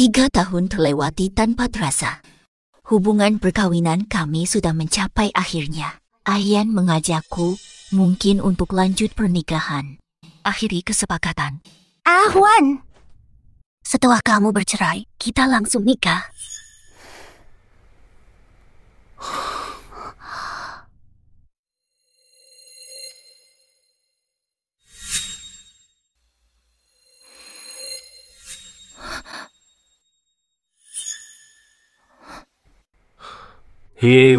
3 tahun terlewati tanpa terasa. Hubungan perkawinan kami sudah mencapai akhirnya. Ayan mengajakku mungkin untuk lanjut pernikahan. Akhiri kesepakatan. Ahwan, setelah kamu bercerai, kita langsung nikah. Hei,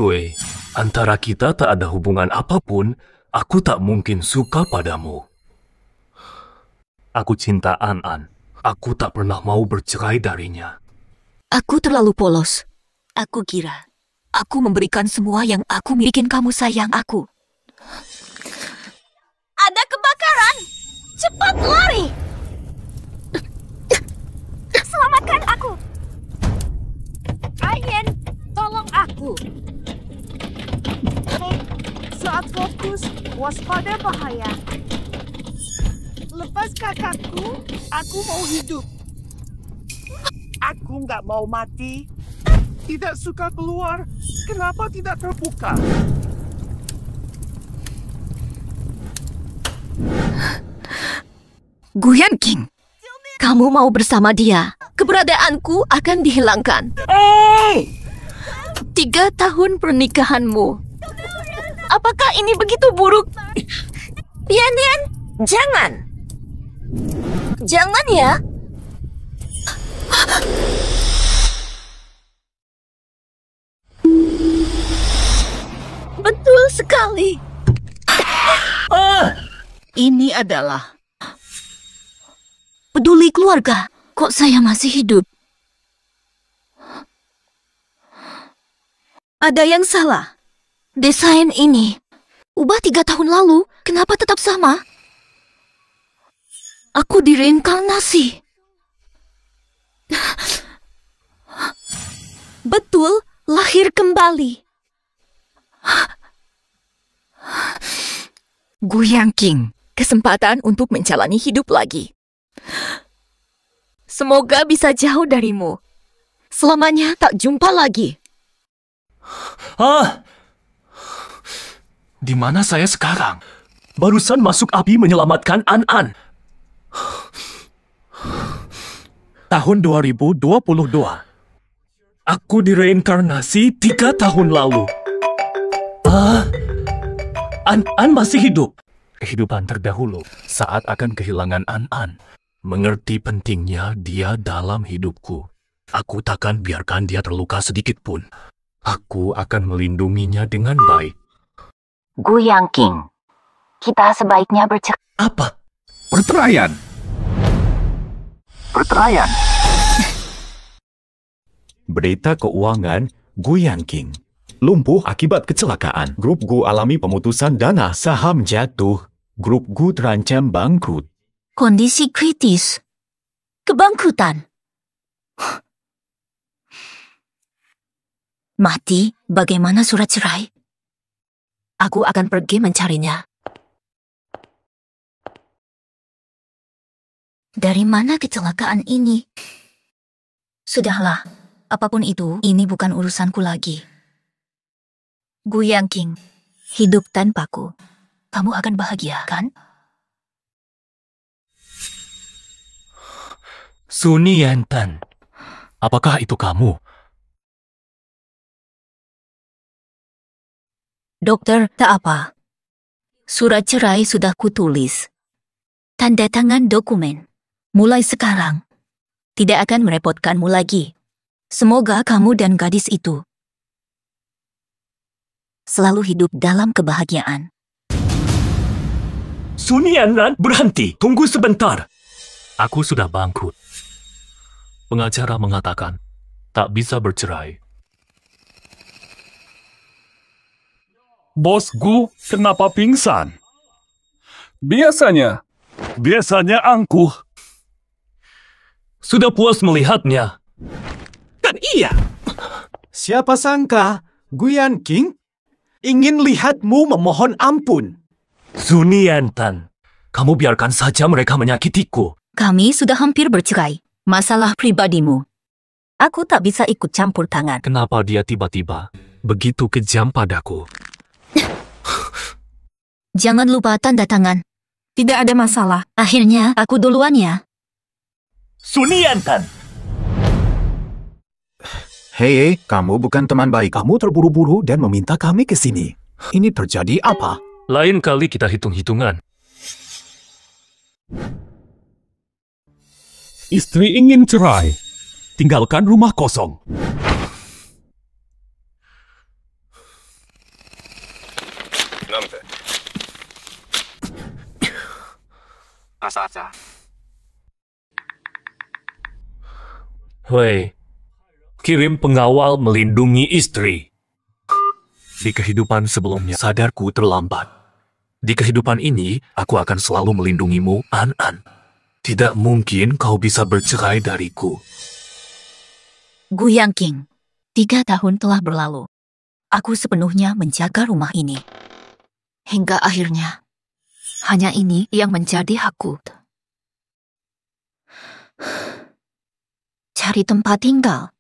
antara kita tak ada hubungan apapun, aku tak mungkin suka padamu. Aku cinta An-An. Aku tak pernah mau bercerai darinya. Aku terlalu polos. Aku kira aku memberikan semua yang aku milikin kamu sayang aku. Ada kebakaran! Cepat lari! Selamatkan aku! Ayan, tolong aku. Saat fokus, waspada bahaya. Lepas kakakku, aku mau hidup. Aku nggak mau mati. Tidak suka keluar. Kenapa tidak terbuka? Guyan King, kamu mau bersama dia. Keberadaanku akan dihilangkan. 3 tahun pernikahanmu. Apakah ini begitu buruk? Yan, jangan! Jangan ya! Betul sekali. Ini adalah peduli keluarga. Kok saya masih hidup? Ada yang salah. Desain ini ubah 3 tahun lalu. Kenapa tetap sama? Aku direinkarnasi. Betul, lahir kembali. Guyan King, kesempatan untuk menjalani hidup lagi. Semoga bisa jauh darimu. Selamanya tak jumpa lagi. Di mana saya sekarang? Barusan masuk api menyelamatkan An-An. Tahun 2022. Aku direinkarnasi 3 tahun lalu. An-An masih hidup. Kehidupan terdahulu saat akan kehilangan An-An. Mengerti pentingnya dia dalam hidupku. Aku takkan biarkan dia terluka sedikit pun. Aku akan melindunginya dengan baik. Guyan King, kita sebaiknya bercerai. Apa? Perceraian. Perceraian. Berita keuangan Guyan King. Lumpuh akibat kecelakaan. Grup Gu alami pemutusan dana, saham jatuh. Grup Gu terancam bangkrut. Kondisi kritis. Kebangkrutan. Mati, bagaimana surat cerai? Aku akan pergi mencarinya. Dari mana kecelakaan ini? Sudahlah, apapun itu, ini bukan urusanku lagi. Guyan King, hidup tanpaku. Kamu akan bahagia, kan? Suni Yantan, apakah itu kamu? Dokter, tak apa. Surat cerai sudah kutulis. Tanda tangan dokumen. Mulai sekarang, tidak akan merepotkanmu lagi. Semoga kamu dan gadis itu selalu hidup dalam kebahagiaan. Suni Yantan, berhenti. Tunggu sebentar. Aku sudah bangkrut. Pengacara mengatakan tak bisa bercerai. Bos Gu kenapa pingsan? Biasanya angkuh. Sudah puas melihatnya. Kan iya. Siapa sangka Guyan King ingin lihatmu memohon ampun. Suni Yantan, kamu biarkan saja mereka menyakitiku. Kami sudah hampir bercerai. Masalah pribadimu. Aku tak bisa ikut campur tangan. Kenapa dia tiba-tiba begitu kejam padaku? Jangan lupa tanda tangan. Tidak ada masalah. Akhirnya, aku duluan ya. Suniantan! Hei, kamu bukan teman baik. Kamu terburu-buru dan meminta kami ke sini. Ini terjadi apa? Lain kali kita hitung-hitungan. Istri ingin cerai. Tinggalkan rumah kosong. Hei, kirim pengawal melindungi istri. Di kehidupan sebelumnya, sadarku terlambat. Di kehidupan ini, aku akan selalu melindungimu, An-An. Tidak mungkin kau bisa bercerai dariku. Gu Yangqing, 3 tahun telah berlalu. Aku sepenuhnya menjaga rumah ini. Hingga akhirnya, hanya ini yang menjadi hakku. Cari tempat tinggal.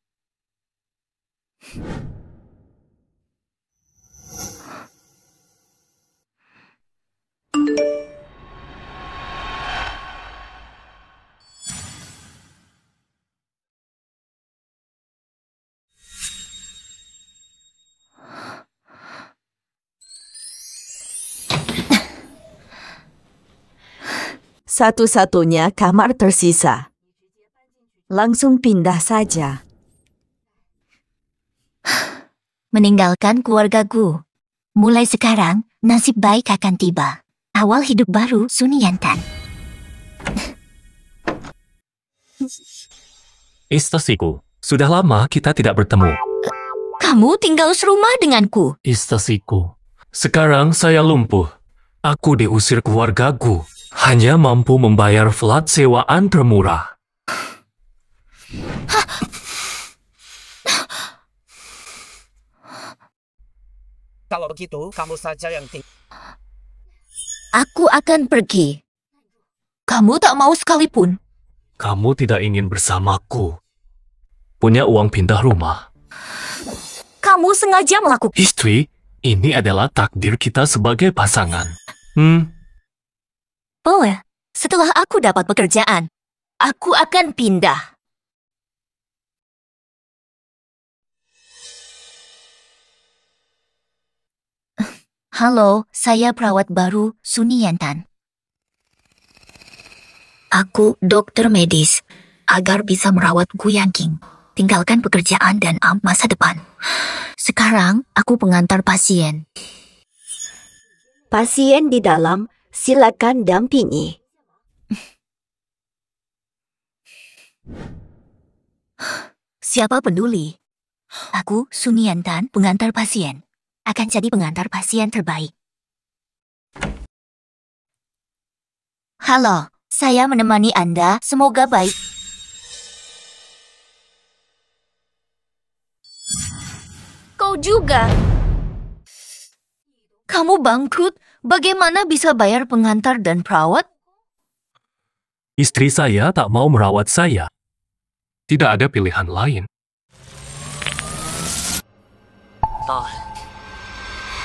Satu-satunya kamar tersisa. Langsung pindah saja. Meninggalkan keluargaku. Mulai sekarang, nasib baik akan tiba. Awal hidup baru Suniantan. Istasiku, sudah lama kita tidak bertemu. Kamu tinggal serumah denganku. Istasiku, sekarang saya lumpuh. Aku diusir keluargaku. Hanya mampu membayar flat sewaan termurah. Kalau begitu, kamu saja yang tinggal. Aku akan pergi. Kamu tak mau sekalipun. Kamu tidak ingin bersamaku. Punya uang pindah rumah. Kamu sengaja melakukan. Istri, ini adalah takdir kita sebagai pasangan. Boleh. Setelah aku dapat pekerjaan, aku akan pindah. Halo, saya perawat baru Suniantan. Aku dokter medis. Agar bisa merawat Gu Yangqing, tinggalkan pekerjaan dan masa depan. Sekarang, aku pengantar pasien. Pasien di dalam, silakan dampingi. Siapa peduli? Aku, Suniantan, pengantar pasien. Akan jadi pengantar pasien terbaik. Halo, saya menemani Anda. Semoga baik. Kau juga. Kamu bangkrut. Bagaimana bisa bayar pengantar dan perawat? Istri saya tak mau merawat saya. Tidak ada pilihan lain.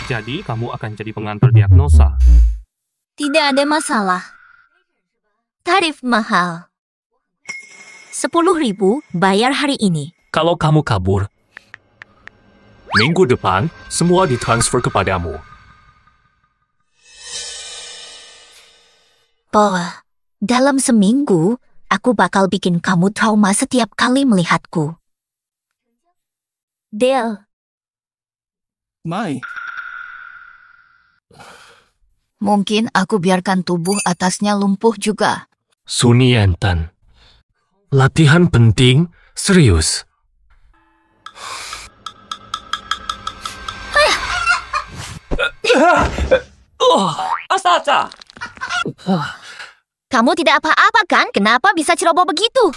Jadi kamu akan jadi pengantar diagnosa. Tidak ada masalah. Tarif mahal. 10.000 bayar hari ini. Kalau kamu kabur, minggu depan semua ditransfer kepadamu. Bahwa dalam seminggu, aku bakal bikin kamu trauma setiap kali melihatku. Deal. Mai, Mungkin aku biarkan tubuh atasnya lumpuh juga. Suniantan. Latihan penting, serius. Astaga! Kamu tidak apa-apa kan? Kenapa bisa ceroboh begitu?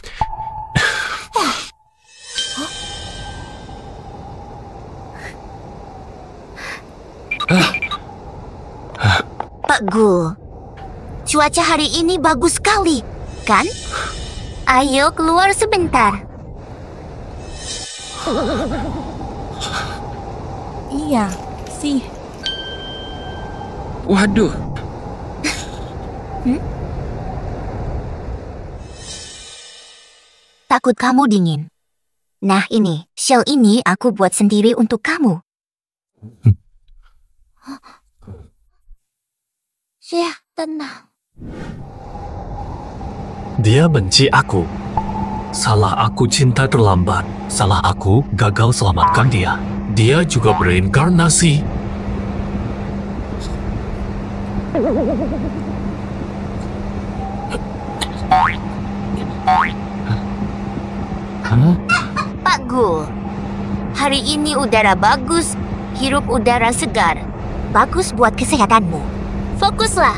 Pak Gu, cuaca hari ini bagus sekali, kan? Ayo keluar sebentar. Iya, sih. Waduh. Takut kamu dingin. Nah ini, shell ini aku buat sendiri untuk kamu. Ya, tenang. Dia benci aku. Salah aku cinta terlambat. Salah aku gagal selamatkan dia. Dia juga berinkarnasi. Hah? Pak Gul, hari ini udara bagus, hirup udara segar. Bagus buat kesehatanmu. Fokuslah.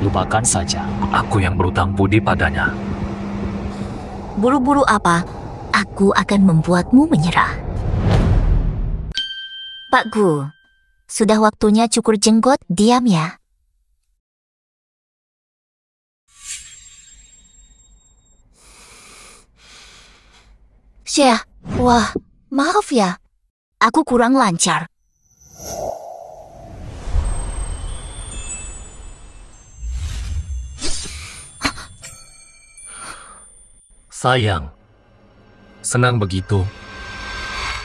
Lupakan saja. Aku yang berutang budi padanya. Buru-buru apa? Aku akan membuatmu menyerah. Pak Gul, sudah waktunya cukur jenggot, diam ya. Syah, wah, maaf ya. Aku kurang lancar. Sayang. Senang begitu.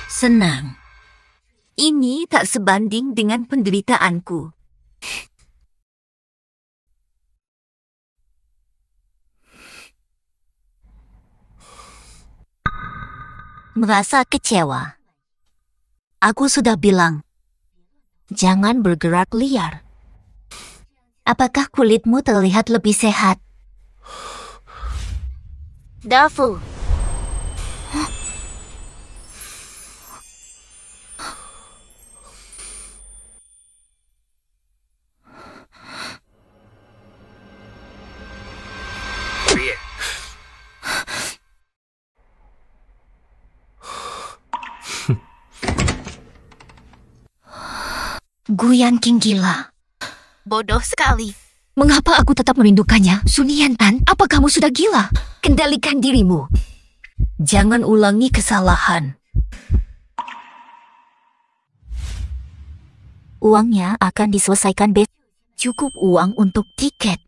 Senang. Ini tak sebanding dengan penderitaanku. Merasa kecewa. Aku sudah bilang, jangan bergerak liar. Apakah kulitmu terlihat lebih sehat? Dafu. Gu Yanqing gila. Bodoh sekali. Mengapa aku tetap merindukannya? Sun Yantan, apa kamu sudah gila? Kendalikan dirimu. Jangan ulangi kesalahan. Uangnya akan diselesaikan besok. Cukup uang untuk tiket.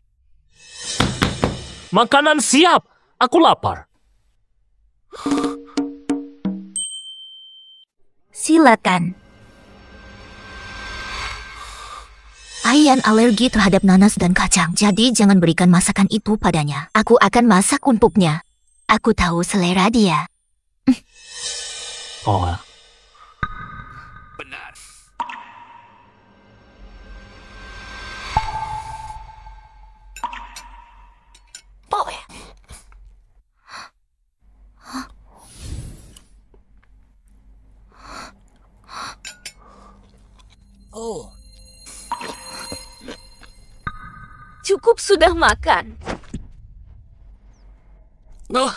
Makanan siap. Aku lapar. Silakan. Ayan alergi terhadap nanas dan kacang, jadi jangan berikan masakan itu padanya. Aku akan masak untuknya. Aku tahu selera dia. Oh. Boy. Oh. Cukup sudah makan. Oh.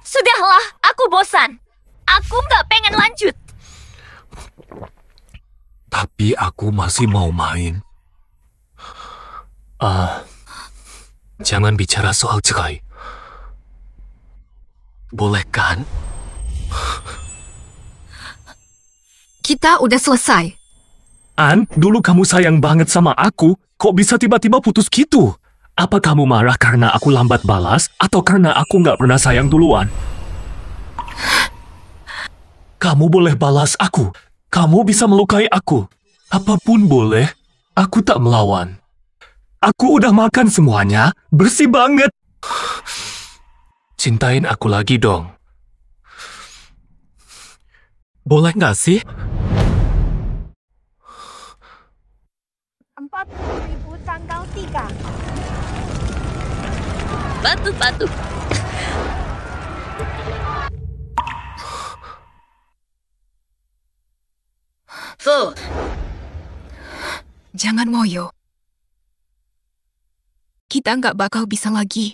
Sudahlah, aku bosan. Aku nggak pengen lanjut. Tapi aku masih mau main. Jangan bicara soal cerai. Boleh kan? Kita udah selesai. An, dulu kamu sayang banget sama aku. Kok bisa tiba-tiba putus gitu? Apa kamu marah karena aku lambat balas? Atau karena aku nggak pernah sayang duluan? Kamu boleh balas aku. Kamu bisa melukai aku. Apapun boleh. Aku tak melawan. Aku udah makan semuanya. Bersih banget. Cintain aku lagi dong. Boleh nggak sih? 40.000 tanggal 3. Batu-batu. Fu. Jangan ngoyo. Kita nggak bakal bisa lagi.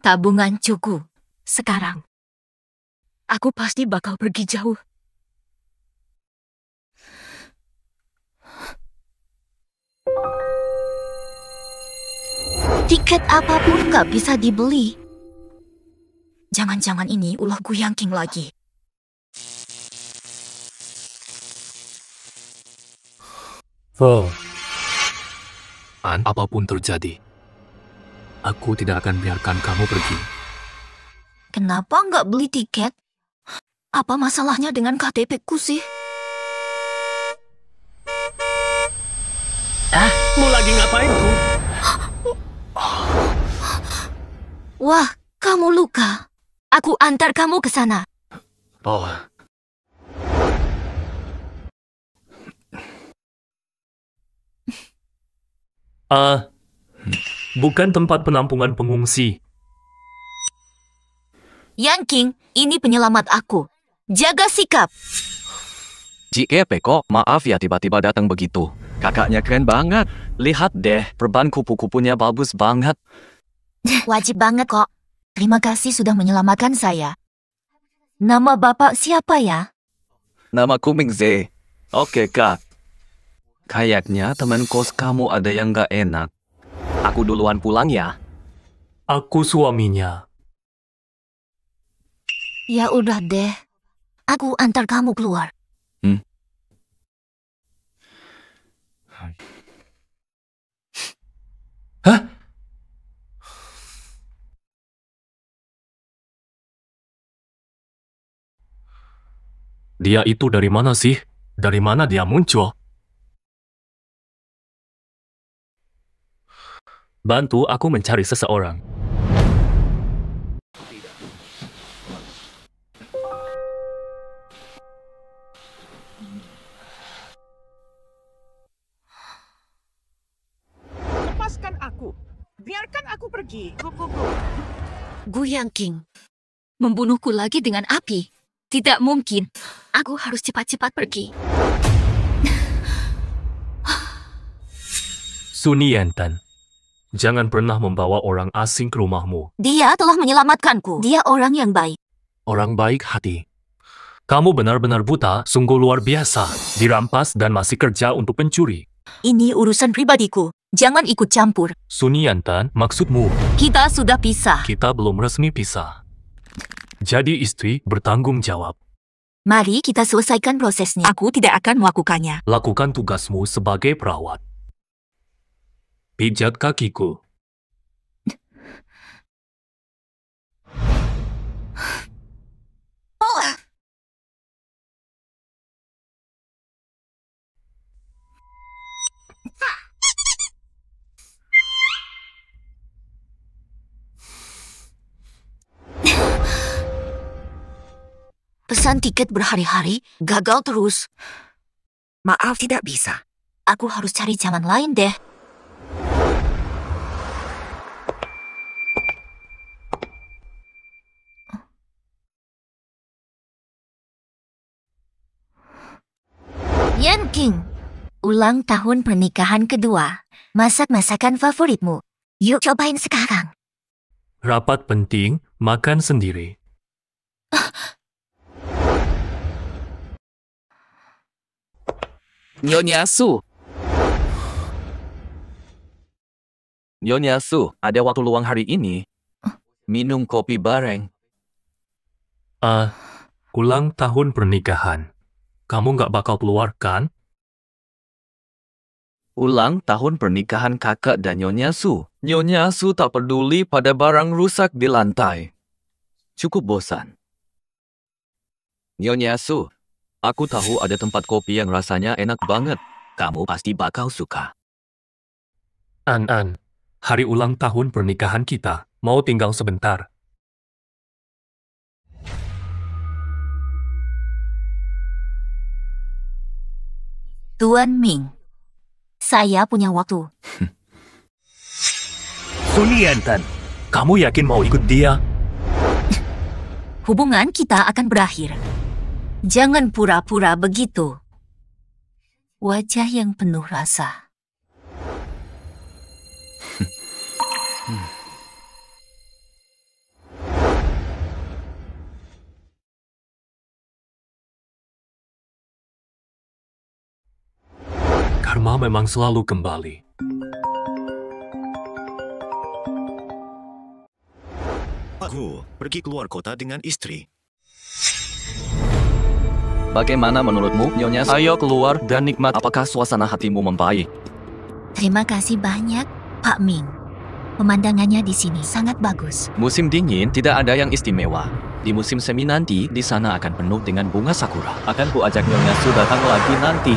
Tabungan cukup. Sekarang. Aku pasti bakal pergi jauh. Tiket apapun nggak bisa dibeli. Jangan-jangan ini ulah Gu Yangking lagi. Apapun terjadi, aku tidak akan biarkan kamu pergi. Kenapa nggak beli tiket? Apa masalahnya dengan KTP ku sih? Mau lagi ngapain, Ku? Wah, kamu luka. Aku antar kamu ke sana. Oh. Bukan tempat penampungan pengungsi. Yangking, ini penyelamat aku. Jaga sikap. JKP kok, maaf ya tiba-tiba datang begitu. Kakaknya keren banget. Lihat deh, perban kupu-kupunya bagus banget. Wajib banget kok. Terima kasih sudah menyelamatkan saya. Nama bapak siapa ya? Namaku Mingze. Oke kak. Kayaknya teman kos kamu ada yang gak enak. Aku duluan pulang ya. Aku suaminya. Ya udah deh. Aku antar kamu keluar. Hah? Dia itu dari mana sih? Dari mana dia muncul? Bantu aku mencari seseorang. Lepaskan aku. Biarkan aku pergi. Go. Gu Yangking. Membunuhku lagi dengan api. Tidak mungkin. Aku harus cepat-cepat pergi. Suni Yantan, jangan pernah membawa orang asing ke rumahmu. Dia telah menyelamatkanku. Dia orang yang baik. Orang baik hati. Kamu benar-benar buta, sungguh luar biasa. Dirampas dan masih kerja untuk pencuri. Ini urusan pribadiku. Jangan ikut campur. Suni Yantan, maksudmu? Kita sudah pisah. Kita belum resmi pisah. Jadi istri bertanggung jawab. Mari kita selesaikan prosesnya. Aku tidak akan melakukannya. Lakukan tugasmu sebagai perawat. Pijat kakiku. Pesan tiket berhari-hari, gagal terus. Maaf, tidak bisa. Aku harus cari jalan lain deh. Yangking, ulang tahun pernikahan kedua. Masak masakan favoritmu. Yuk cobain sekarang. Rapat penting, makan sendiri. Nyonya Su. Nyonya Su, ada waktu luang hari ini? Minum kopi bareng. Ulang tahun pernikahan. Kamu nggak bakal keluar, kan? Ulang tahun pernikahan kakak dan Nyonya Su. Nyonya Su tak peduli pada barang rusak di lantai. Cukup bosan. Nyonya Su, aku tahu ada tempat kopi yang rasanya enak banget. Kamu pasti bakal suka. An, hari ulang tahun pernikahan kita. Mau tinggal sebentar. Tuan Ming, saya punya waktu. Suni Yantan, kamu yakin mau ikut dia? Hubungan kita akan berakhir. Jangan pura-pura begitu. Wajah yang penuh rasa. Karma memang selalu kembali. Gu pergi keluar kota dengan istri. Bagaimana menurutmu, Nyonya? Ayo keluar dan nikmat. Apakah suasana hatimu membaik? Terima kasih banyak, Pak Ming. Pemandangannya di sini sangat bagus. Musim dingin tidak ada yang istimewa. Di musim semi nanti, di sana akan penuh dengan bunga sakura. Akan ku ajak Nyonya Su datang lagi nanti.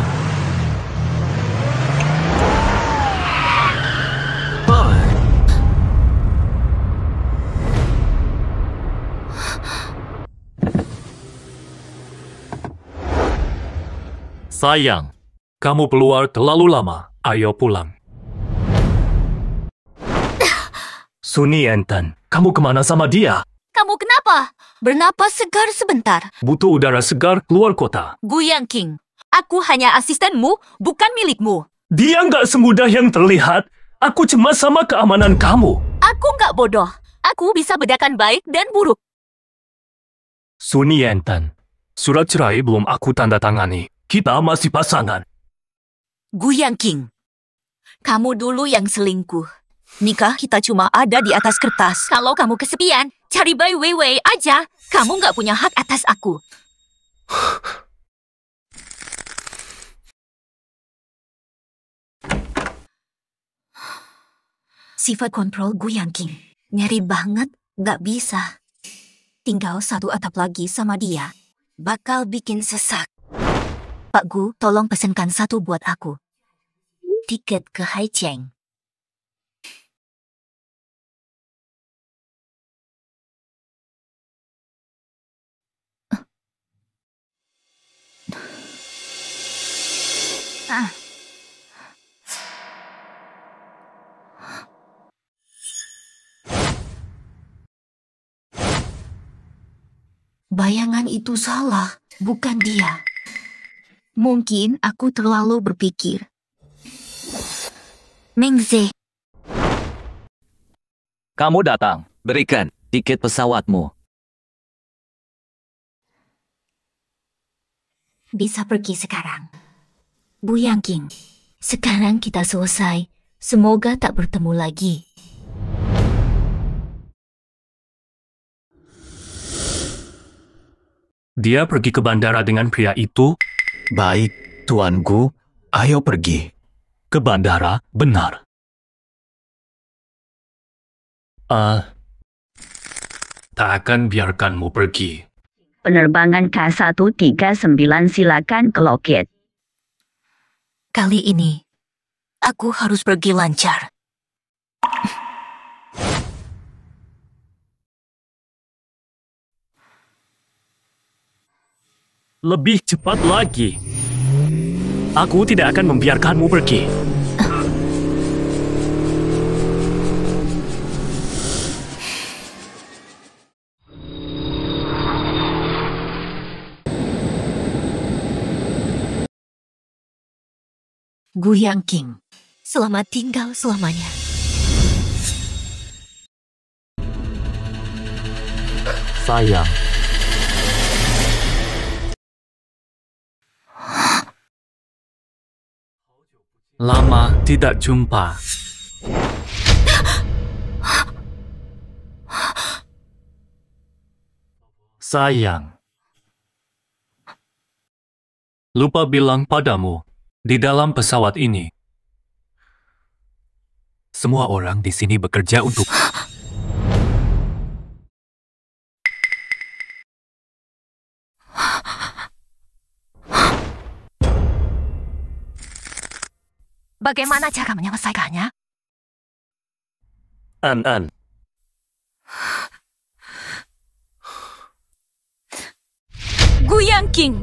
Sayang, kamu keluar terlalu lama. Ayo pulang. Suni Enten, kamu kemana sama dia? Kamu kenapa? Bernapas segar sebentar. Butuh udara segar keluar kota. Gu Yangqing, aku hanya asistenmu, bukan milikmu. Dia nggak semudah yang terlihat. Aku cemas sama keamanan kamu. Aku nggak bodoh. Aku bisa bedakan baik dan buruk. Suni Enten, surat cerai belum aku tanda tangani. Kita masih pasangan. Gu Yangqing, kamu dulu yang selingkuh. Nikah kita cuma ada di atas kertas. Kalau kamu kesepian, cari Bai Weiwei aja. Kamu nggak punya hak atas aku. Sifat kontrol Gu Yangqing. Nyari banget, nggak bisa. Tinggal satu atap lagi sama dia. Bakal bikin sesak. Pak Gu, tolong pesenkan satu buat aku. Tiket ke Haicheng. Bayangan itu salah, bukan dia. Mungkin aku terlalu berpikir. Mengze, Kamu datang. Berikan tiket pesawatmu. Bisa pergi sekarang. Bu Yangqing, sekarang kita selesai. Semoga tak bertemu lagi. Dia pergi ke bandara dengan pria itu. Baik, Tuan Gu, ayo pergi. Ke bandara, benar. Tak akan biarkanmu pergi. Penerbangan K139 silakan ke loket. kali ini aku harus pergi lancar. Lebih cepat lagi. Aku tidak akan membiarkanmu pergi. Gu Yangqing, selamat tinggal selamanya. Sayang. Lama tidak jumpa. Sayang. Lupa bilang padamu, di dalam pesawat ini, semua orang di sini bekerja untuk... Bagaimana cara menyelesaikannya? An. Gu Yangqing,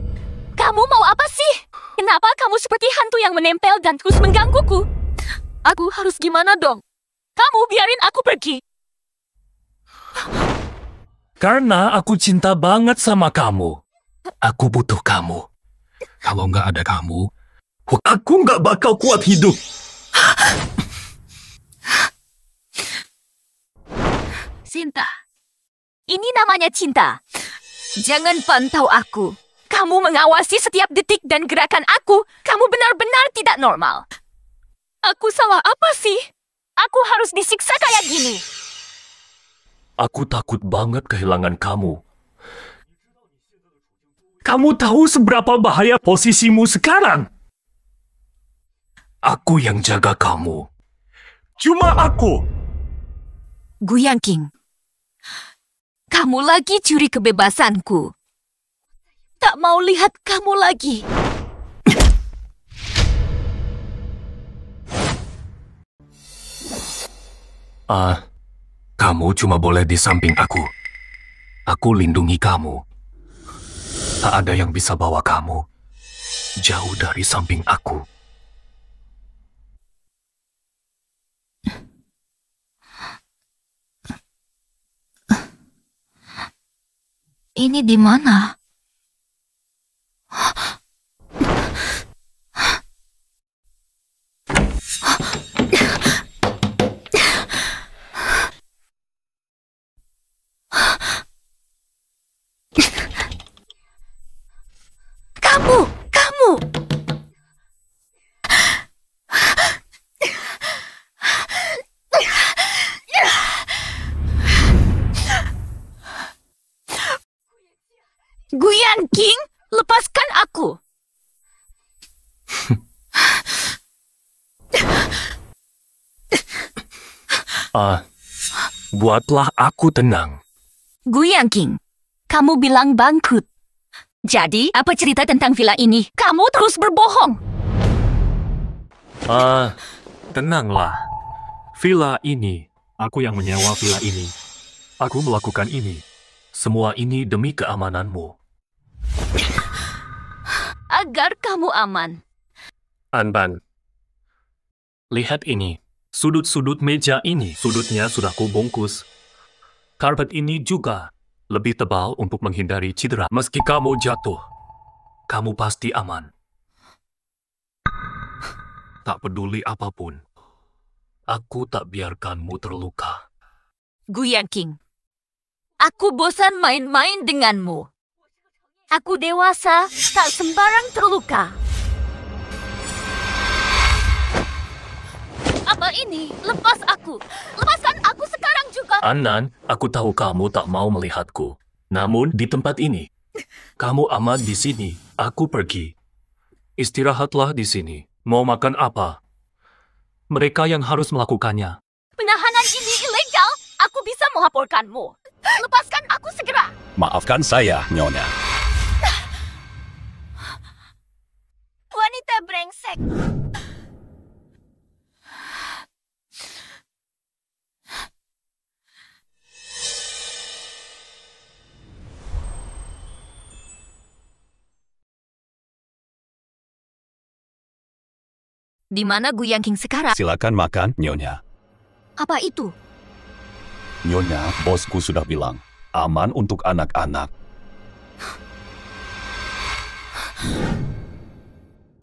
kamu mau apa sih? Kenapa kamu seperti hantu yang menempel dan terus menggangguku? Aku harus gimana dong? Kamu biarin aku pergi. Karena aku cinta banget sama kamu. Aku butuh kamu. Kalau nggak ada kamu, aku nggak bakal kuat hidup. Cinta. Ini namanya cinta. Jangan pantau aku. Kamu mengawasi setiap detik dan gerakan aku. Kamu benar-benar tidak normal. Aku salah apa sih? Aku harus disiksa kayak gini. Aku takut banget kehilangan kamu. Kamu tahu seberapa bahaya posisimu sekarang? Aku yang jaga kamu. Cuma aku. Gu Yangqing, kamu lagi curi kebebasanku. Tak mau lihat kamu lagi. Kamu cuma boleh di samping aku. Aku lindungi kamu. Tak ada yang bisa bawa kamu jauh dari samping aku. Ini di mana? Kamu! Gu Yangqing, lepaskan aku! Buatlah aku tenang. Gu Yangqing, kamu bilang bangkrut. Jadi, apa cerita tentang villa ini? Kamu terus berbohong. Tenanglah. Villa ini, aku yang menyewa villa ini. Aku melakukan ini. Semua ini demi keamananmu. Agar kamu aman. Anban, lihat ini. Sudut-sudut meja ini, sudutnya sudah kubungkus. Karpet ini juga lebih tebal untuk menghindari cedera. Meski kamu jatuh, kamu pasti aman. Tak peduli apapun, aku tak biarkanmu terluka. Gu Yangqing, aku bosan main-main denganmu. Aku dewasa, tak sembarang terluka. Apa ini? Lepas aku. Lepaskan aku sekarang juga. Anan, aku tahu kamu tak mau melihatku. Namun di tempat ini, kamu aman di sini. Aku pergi. Istirahatlah di sini. Mau makan apa? Mereka yang harus melakukannya. Penahanan ini ilegal. Aku bisa melaporkanmu. Lepaskan aku segera. Maafkan saya, Nyonya. Wanita brengsek. Di mana Gu Yangqing sekarang? Silakan makan, Nyonya. Apa itu? Nyonya, bosku sudah bilang, aman untuk anak-anak.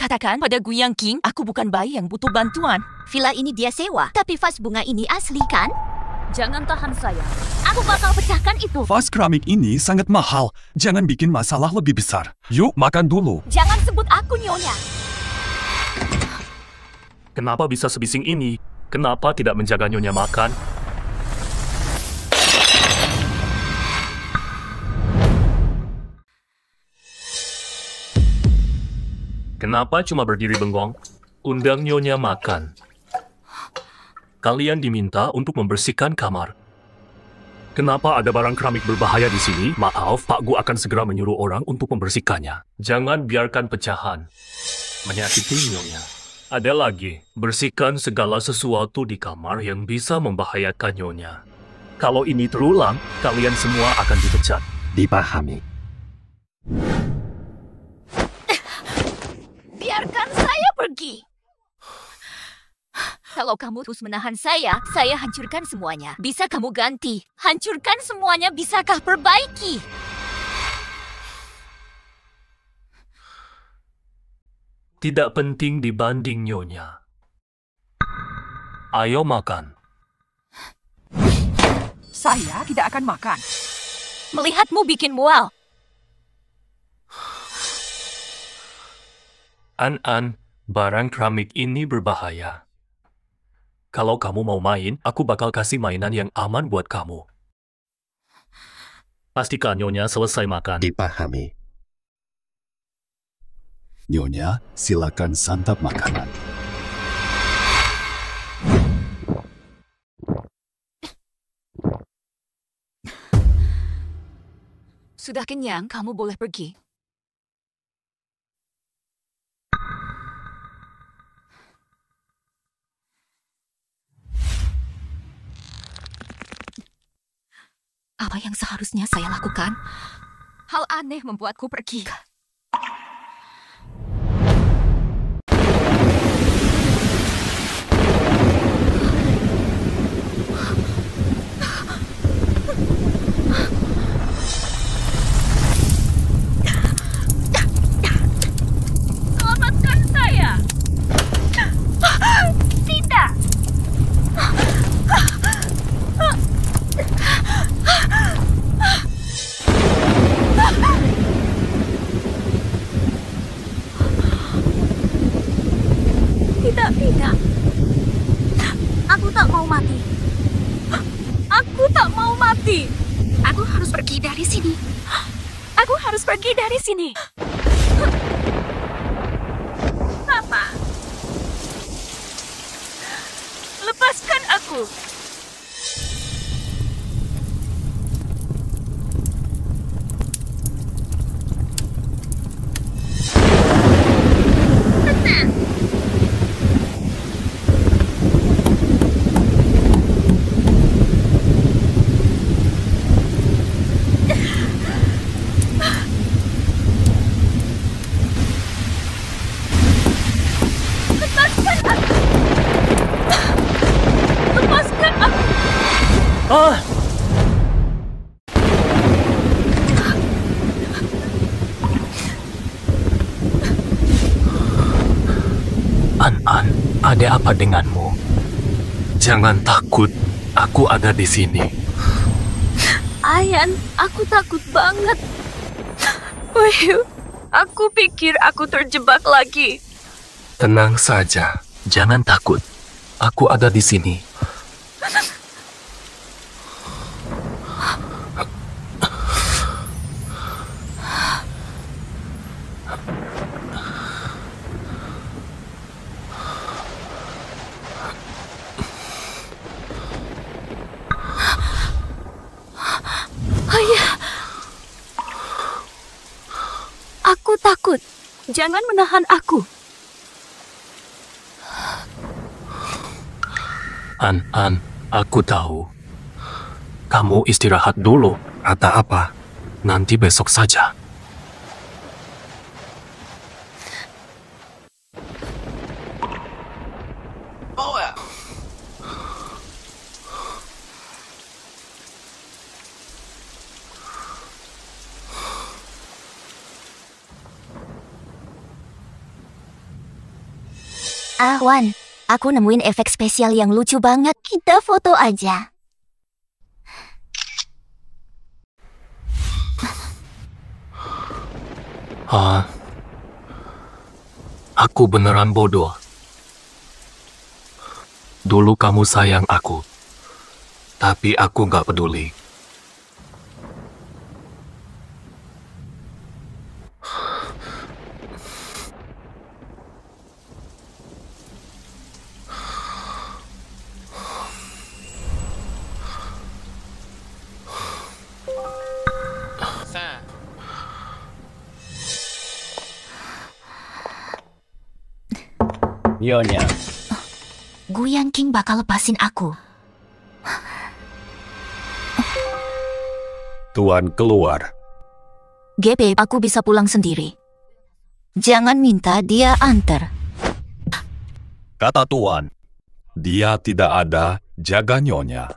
Katakan pada Gu Yangqing, aku bukan bayi yang butuh bantuan. Villa ini dia sewa, tapi vas bunga ini asli kan? Jangan tahan saya. Aku bakal pecahkan itu. Vas keramik ini sangat mahal. Jangan bikin masalah lebih besar. Yuk, makan dulu. Jangan sebut aku Nyonya. Kenapa bisa sebising ini? Kenapa tidak menjaga Nyonya makan? Kenapa cuma berdiri bengong? Undang Nyonya makan. Kalian diminta untuk membersihkan kamar. Kenapa ada barang keramik berbahaya di sini? Maaf, Pak Gu akan segera menyuruh orang untuk membersihkannya. Jangan biarkan pecahan menyakiti Nyonya. Ada lagi, bersihkan segala sesuatu di kamar yang bisa membahayakan Nyonya. Kalau ini terulang, kalian semua akan dipecat. Dipahami. Biarkan saya pergi. Kalau kamu terus menahan saya hancurkan semuanya. Bisa kamu ganti. Hancurkan semuanya, bisakah perbaiki? Tidak penting dibanding Nyonya. Ayo makan. Saya tidak akan makan. Melihatmu bikin mual. An-An, barang keramik ini berbahaya. Kalau kamu mau main, aku bakal kasih mainan yang aman buat kamu. Pastikan Nyonya selesai makan. Dipahami. Nyonya, silakan santap makanan. Sudah kenyang, kamu boleh pergi. Apa yang seharusnya saya lakukan? Hal aneh membuatku pergi. Selamatkan saya. Tidak. Tidak. Aku tak mau mati. Aku tak mau mati. Aku harus pergi dari sini. Aku harus pergi dari sini. Apa? Lepaskan aku. Tenang. Lepaskan aku. Lepaskan aku. An, ada apa denganmu? Jangan takut, aku ada di sini. Ayan, aku takut banget. Wih, aku pikir aku terjebak lagi. Tenang saja, jangan takut. Aku ada di sini. Ayah. Aku takut. Jangan menahan aku. An, aku tahu. Kamu istirahat dulu. Kata apa? Nanti besok saja. Wan, aku nemuin efek spesial yang lucu banget. Kita foto aja. Aku beneran bodoh. Dulu kamu sayang aku, tapi aku gak peduli. Nyonya, Gu Yanqing bakal lepasin aku. Tuan keluar. GP, aku bisa pulang sendiri. Jangan minta dia antar. Kata Tuan, dia tidak ada, jaga Nyonya.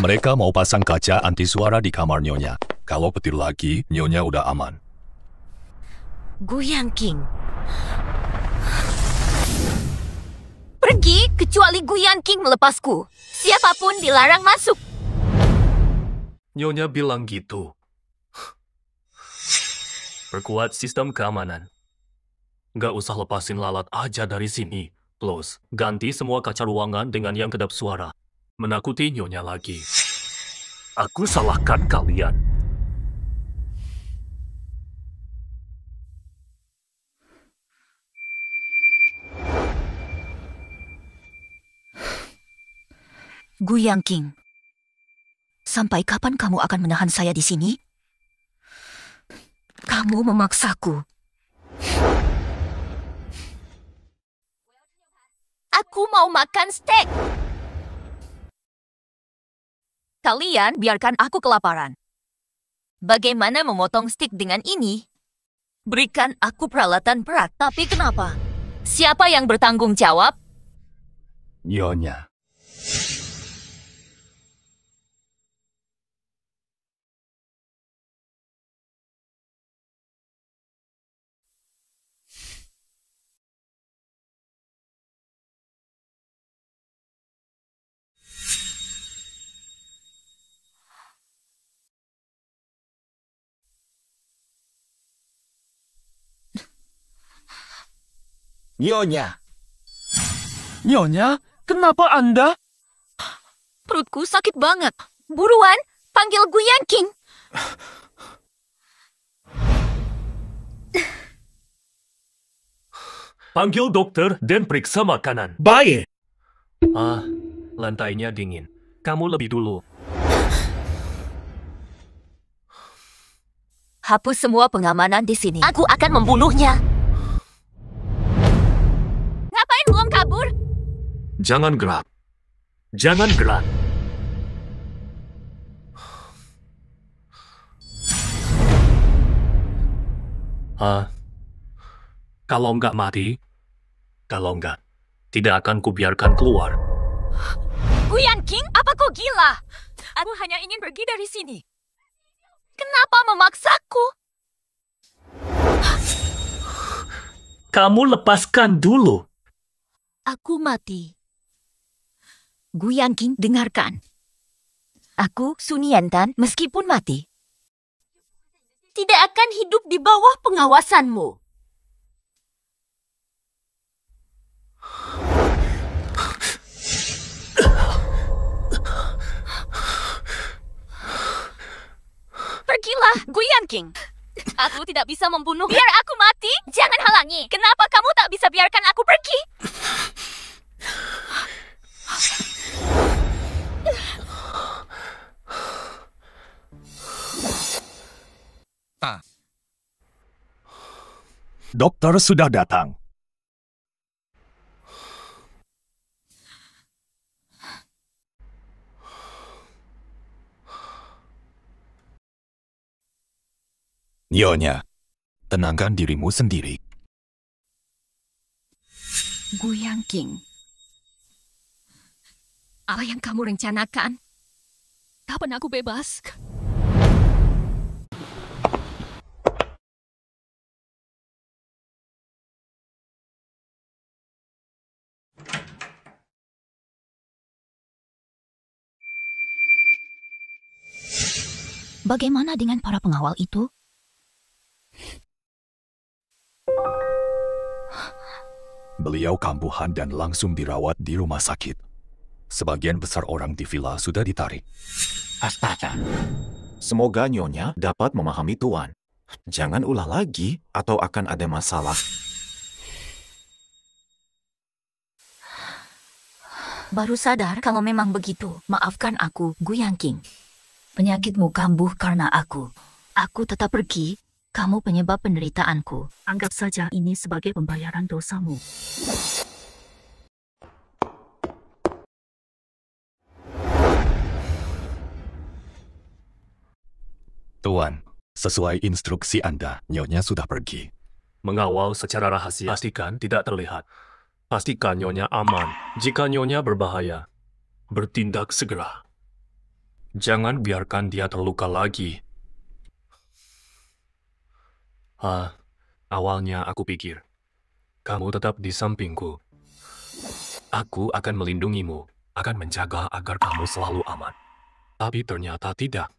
Mereka mau pasang kaca anti suara di kamar Nyonya. Kalau petir lagi, Nyonya udah aman. Gu Yanqing. Pergi kecuali Gu Yanqing melepasku. Siapapun dilarang masuk. Nyonya bilang gitu. Perkuat sistem keamanan. Gak usah lepasin lalat aja dari sini. Plus, ganti semua kaca ruangan dengan yang kedap suara. Menakuti Nyonya lagi. Aku salahkan kalian. Gu Yangqing, sampai kapan kamu akan menahan saya di sini? Kamu memaksaku. Aku mau makan steak. Kalian biarkan aku kelaparan. Bagaimana memotong stik dengan ini? Berikan aku peralatan berat. Tapi kenapa? Siapa yang bertanggung jawab? Nyonya. Nyonya. Nyonya, kenapa Anda? Perutku sakit banget. Buruan, panggil Gu Yangqing. Panggil dokter dan periksa makanan. Baik. Lantainya dingin. Kamu lebih dulu. Hapus semua pengamanan di sini. Aku akan membunuhnya. Ngapain belum kabur? Jangan gerak. Jangan gerak. Kalau nggak mati, kalau nggak, tidak akan kubiarkan keluar. Gu Yangqing, apa kau gila? Aku hanya ingin pergi dari sini. Kenapa memaksaku? Kamu lepaskan dulu. Aku mati. Gu Yangqing, dengarkan. Aku Sun Yantan meskipun mati. Tidak akan hidup di bawah pengawasanmu. Pergilah, Gu Yangqing. Aku tidak bisa membunuh. Biar aku mati, jangan halangi. Kenapa kamu tak bisa biarkan aku pergi? Dokter sudah datang. Nyonya, tenangkan dirimu sendiri. Gu Yangqing, apa yang kamu rencanakan? Kapan aku bebas? Bagaimana dengan para pengawal itu? Beliau kambuhan dan langsung dirawat di rumah sakit. Sebagian besar orang di villa sudah ditarik. Astaga. Semoga Nyonya dapat memahami Tuan. Jangan ulah lagi atau akan ada masalah. Baru sadar kalau memang begitu. Maafkan aku, Gu Yangqing. Penyakitmu kambuh karena aku. Aku tetap pergi. Kamu penyebab penderitaanku. Anggap saja ini sebagai pembayaran dosamu. Tuan, sesuai instruksi Anda, Nyonya sudah pergi. Mengawal secara rahasia, pastikan tidak terlihat. Pastikan Nyonya aman. Jika Nyonya berbahaya, bertindak segera. Jangan biarkan dia terluka lagi. Awalnya aku pikir, kamu tetap di sampingku. Aku akan melindungimu, akan menjaga agar kamu selalu aman. Tapi ternyata tidak.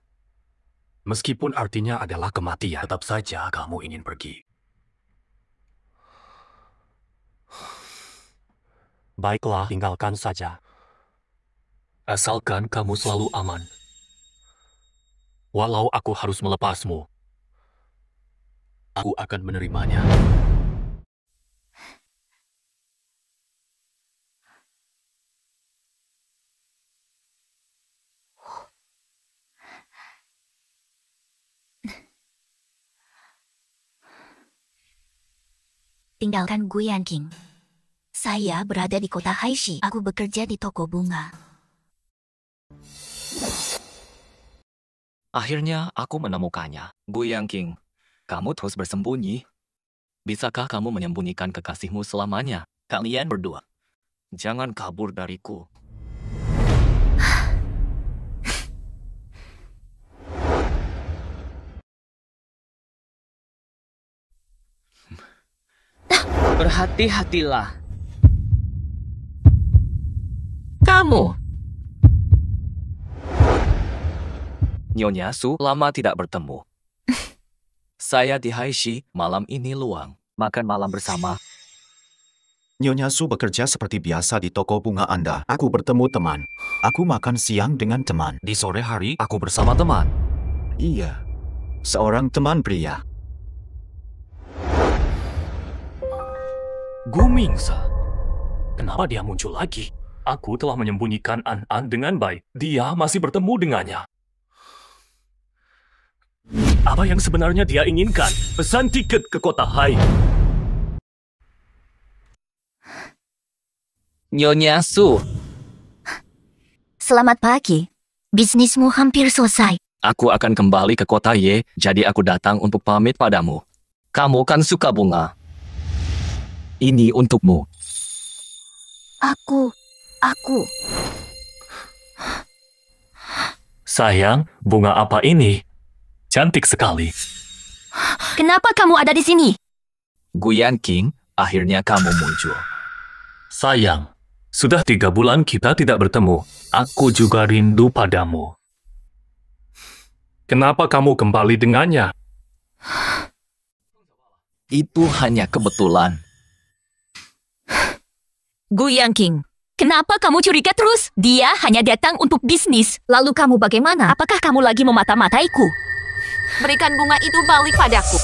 Meskipun artinya adalah kematian, tetap saja kamu ingin pergi. Baiklah, tinggalkan saja. Asalkan kamu selalu aman. Walau aku harus melepasmu, aku akan menerimanya. tinggalkan Gu Yanqing. Saya berada di kota Haishi. Aku bekerja di toko bunga. Akhirnya aku menemukannya. Gu Yanqing, kamu terus bersembunyi. Bisakah kamu menyembunyikan kekasihmu selamanya? Kalian berdua, jangan kabur dariku. Berhati-hatilah. Kamu, Nyonya Su, lama tidak bertemu. Saya di Haishi, malam ini luang. Makan malam bersama. Nyonya Su bekerja seperti biasa di toko bunga Anda. Aku bertemu teman. Aku makan siang dengan teman. Di sore hari, aku bersama teman. Iya, seorang teman pria. Gu Mingsa. Kenapa dia muncul lagi? Aku telah menyembunyikan An dengan baik. Dia masih bertemu dengannya. Apa yang sebenarnya dia inginkan? Pesan tiket ke kota Hai. Nyonya Su, Selamat pagi. Bisnismu hampir selesai. aku akan kembali ke kota Ye, jadi aku datang untuk pamit padamu. Kamu kan suka bunga. Ini untukmu. Aku. Sayang, bunga apa ini? Cantik sekali. kenapa kamu ada di sini? Gu Yanqing, akhirnya kamu muncul. Sayang, sudah 3 bulan kita tidak bertemu. Aku juga rindu padamu. Kenapa kamu kembali dengannya? Itu hanya kebetulan. Gu Yanqing, kenapa kamu curiga terus? Dia hanya datang untuk bisnis. Lalu kamu bagaimana? Apakah kamu lagi memata-mataiku? Berikan bunga itu balik padaku.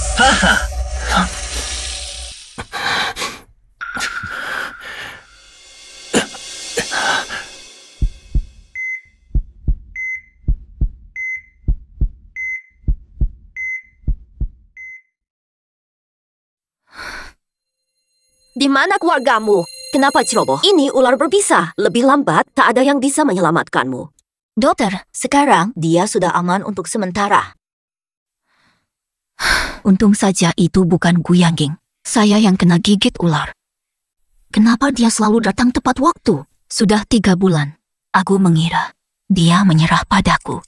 Di mana keluargamu? Kenapa ceroboh? Ini ular berbisa. Lebih lambat, tak ada yang bisa menyelamatkanmu. Dokter, sekarang dia sudah aman untuk sementara. Untung saja itu bukan Gu Yanqing. Saya yang kena gigit ular. Kenapa dia selalu datang tepat waktu? Sudah 3 bulan. Aku mengira dia menyerah padaku.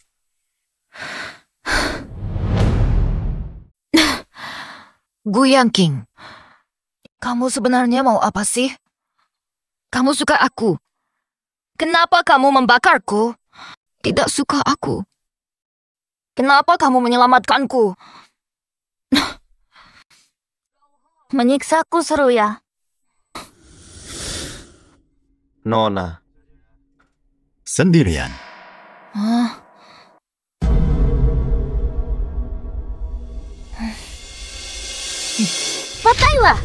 Gu Yanqing, kamu sebenarnya mau apa sih? Kamu suka aku. Kenapa kamu membakarku? Tidak suka aku. Kenapa kamu menyelamatkanku? Menyiksaku seru ya? Nona. Sendirian. Patailah!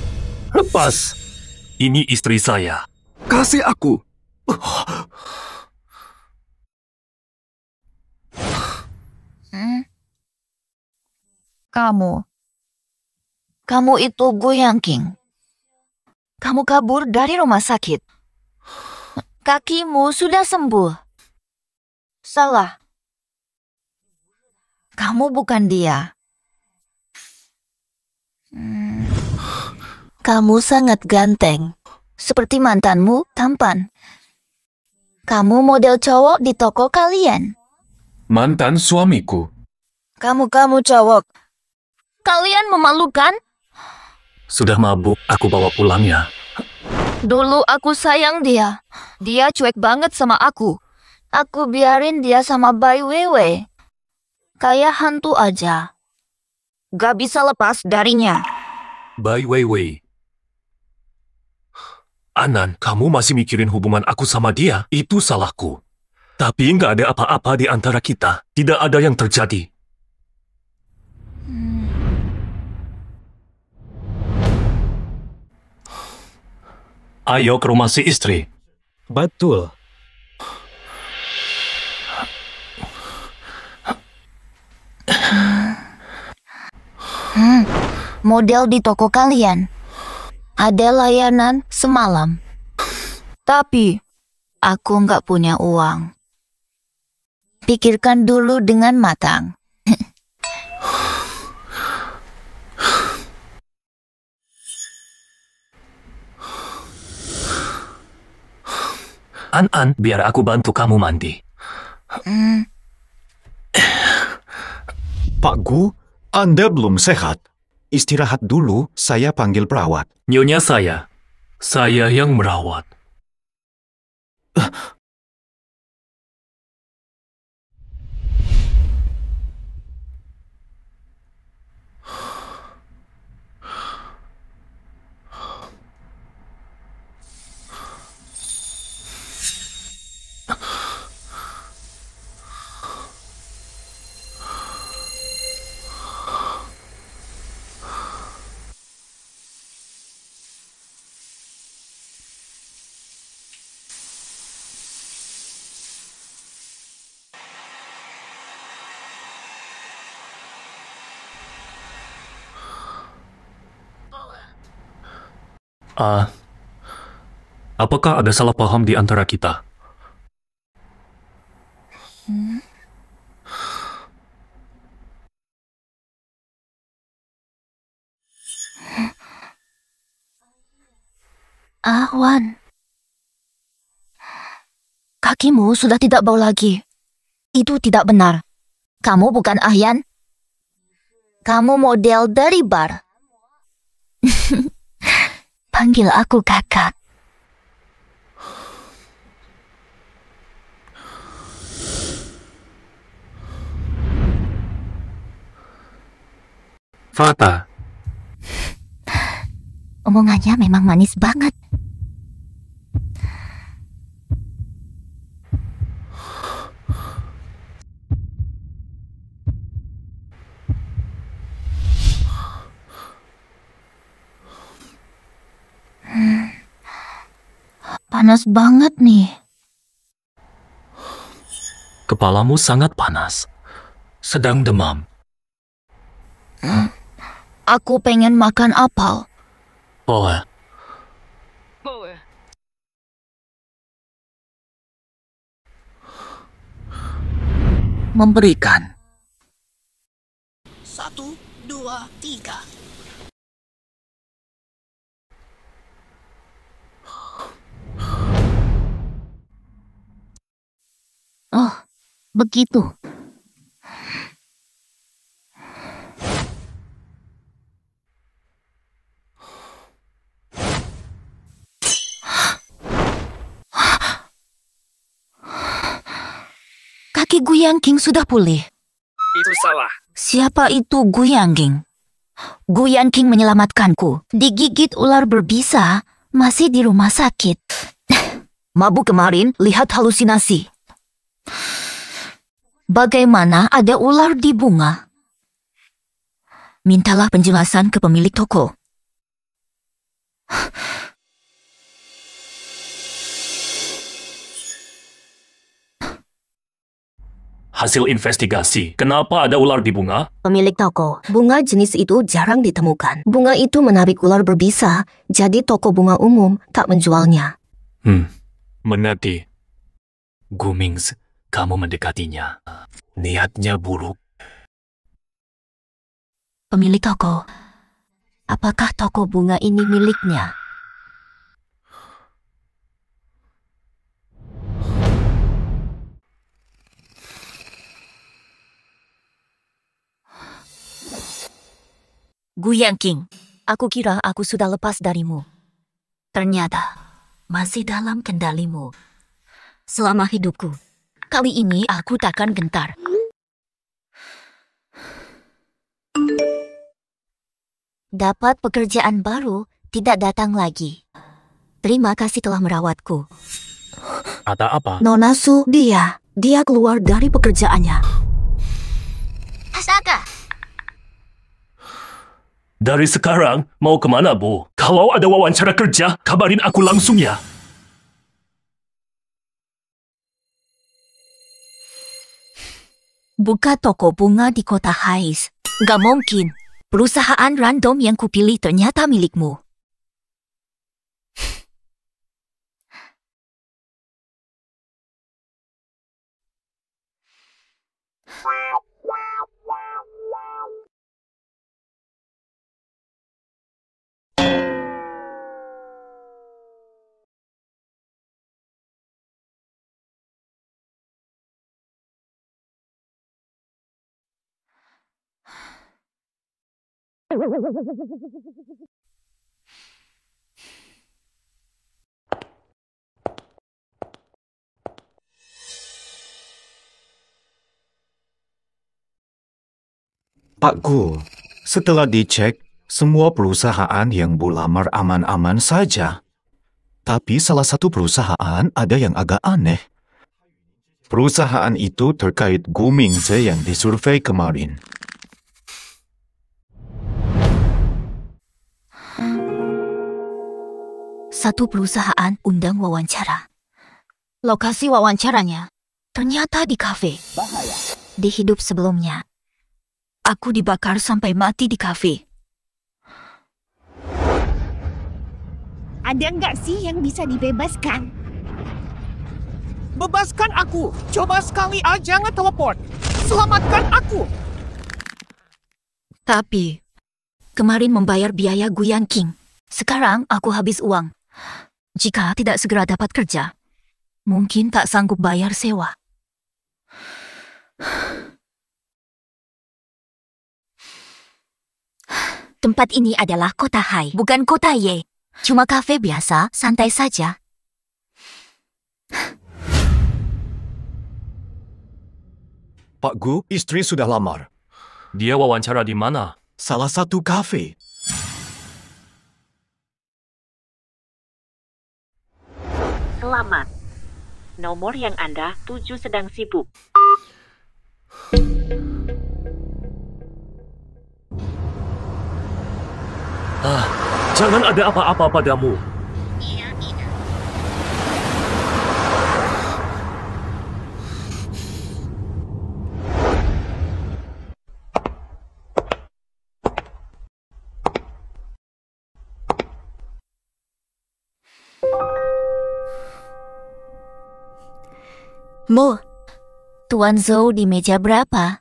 Lepas. Ini istri saya. Kasih aku. Kamu itu Gu Yanqing. Kamu kabur dari rumah sakit. Kakimu sudah sembuh. Salah. Kamu bukan dia. Kamu sangat ganteng. Seperti mantanmu, tampan. Kamu model cowok di toko kalian. Mantan suamiku. Kamu cowok. Kalian memalukan? Sudah mabuk, aku bawa pulang ya. Dulu aku sayang dia. Dia cuek banget sama aku. Aku biarin dia sama Bai Weiwei. Kayak hantu aja. Gak bisa lepas darinya. Bai Weiwei. Anan, kamu masih mikirin hubungan aku sama dia? Itu salahku. Tapi nggak ada apa-apa di antara kita. Tidak ada yang terjadi. Ayo ke rumah si istri. Betul. Model di toko kalian. Ada layanan semalam. Tapi aku nggak punya uang. Pikirkan dulu dengan matang. An, biar aku bantu kamu mandi. Pak Gu, Anda belum sehat. Istirahat dulu, saya panggil perawat. Nyonya saya yang merawat. Apakah ada salah paham di antara kita? Wan. Kakimu sudah tidak bau lagi. Itu tidak benar. Kamu bukan Ahyan. Kamu model dari bar. Panggil aku kakak. Fata. Omongannya memang manis banget. Panas banget nih. Kepalamu sangat panas. Sedang demam. Aku pengen makan apel. Boleh. Memberikan. 1, 2, 3. Oh, begitu. Kaki Gu Yangqing sudah pulih. Itu salah. Siapa itu Gu Yangqing? Gu Yangqing menyelamatkanku. Digigit ular berbisa, masih di rumah sakit. Mabuk kemarin, lihat halusinasi. Bagaimana ada ular di bunga? Mintalah penjelasan ke pemilik toko. Hasil investigasi, kenapa ada ular di bunga? Pemilik toko, bunga jenis itu jarang ditemukan. Bunga itu menarik ular berbisa, jadi toko bunga umum tak menjualnya. Mengerti. Gumings, kamu mendekatinya. Niatnya buruk. Pemilik toko, apakah toko bunga ini miliknya? Gu Yangqing, aku kira aku sudah lepas darimu. Ternyata masih dalam kendalimu. Selama hidupku, kali ini aku takkan gentar. Dapat pekerjaan baru, tidak datang lagi. Terima kasih telah merawatku. Kata apa? Nona Su, dia keluar dari pekerjaannya. Astaga, Dari sekarang, mau kemana, Bu? Kalau ada wawancara kerja, kabarin aku langsung ya. Buka toko bunga di kota Hais. Gak mungkin. Perusahaan random yang kupilih ternyata milikmu. Pak Gu, setelah dicek, semua perusahaan yang Bu lamar aman-aman saja. Tapi salah satu perusahaan ada yang agak aneh. Perusahaan itu terkait Gu Mingze yang disurvei kemarin. Satu perusahaan undang wawancara. Lokasi wawancaranya ternyata di kafe. Di hidup sebelumnya, aku dibakar sampai mati di kafe. Ada nggak sih yang bisa dibebaskan? Bebaskan aku. Coba sekali aja nge-teleport. Selamatkan aku. Tapi, kemarin membayar biaya Gu Yanqing. Sekarang aku habis uang. Jika tidak segera dapat kerja, mungkin tak sanggup bayar sewa. Tempat ini adalah kota Hai, bukan kota Ye. Cuma kafe biasa, santai saja. Pak Gu, istri sudah lamar. Dia wawancara di mana? Salah satu kafe. Selamat. Nomor yang Anda tuju sedang sibuk. Jangan ada apa-apa padamu. Mo, Tuan Zhou di meja berapa?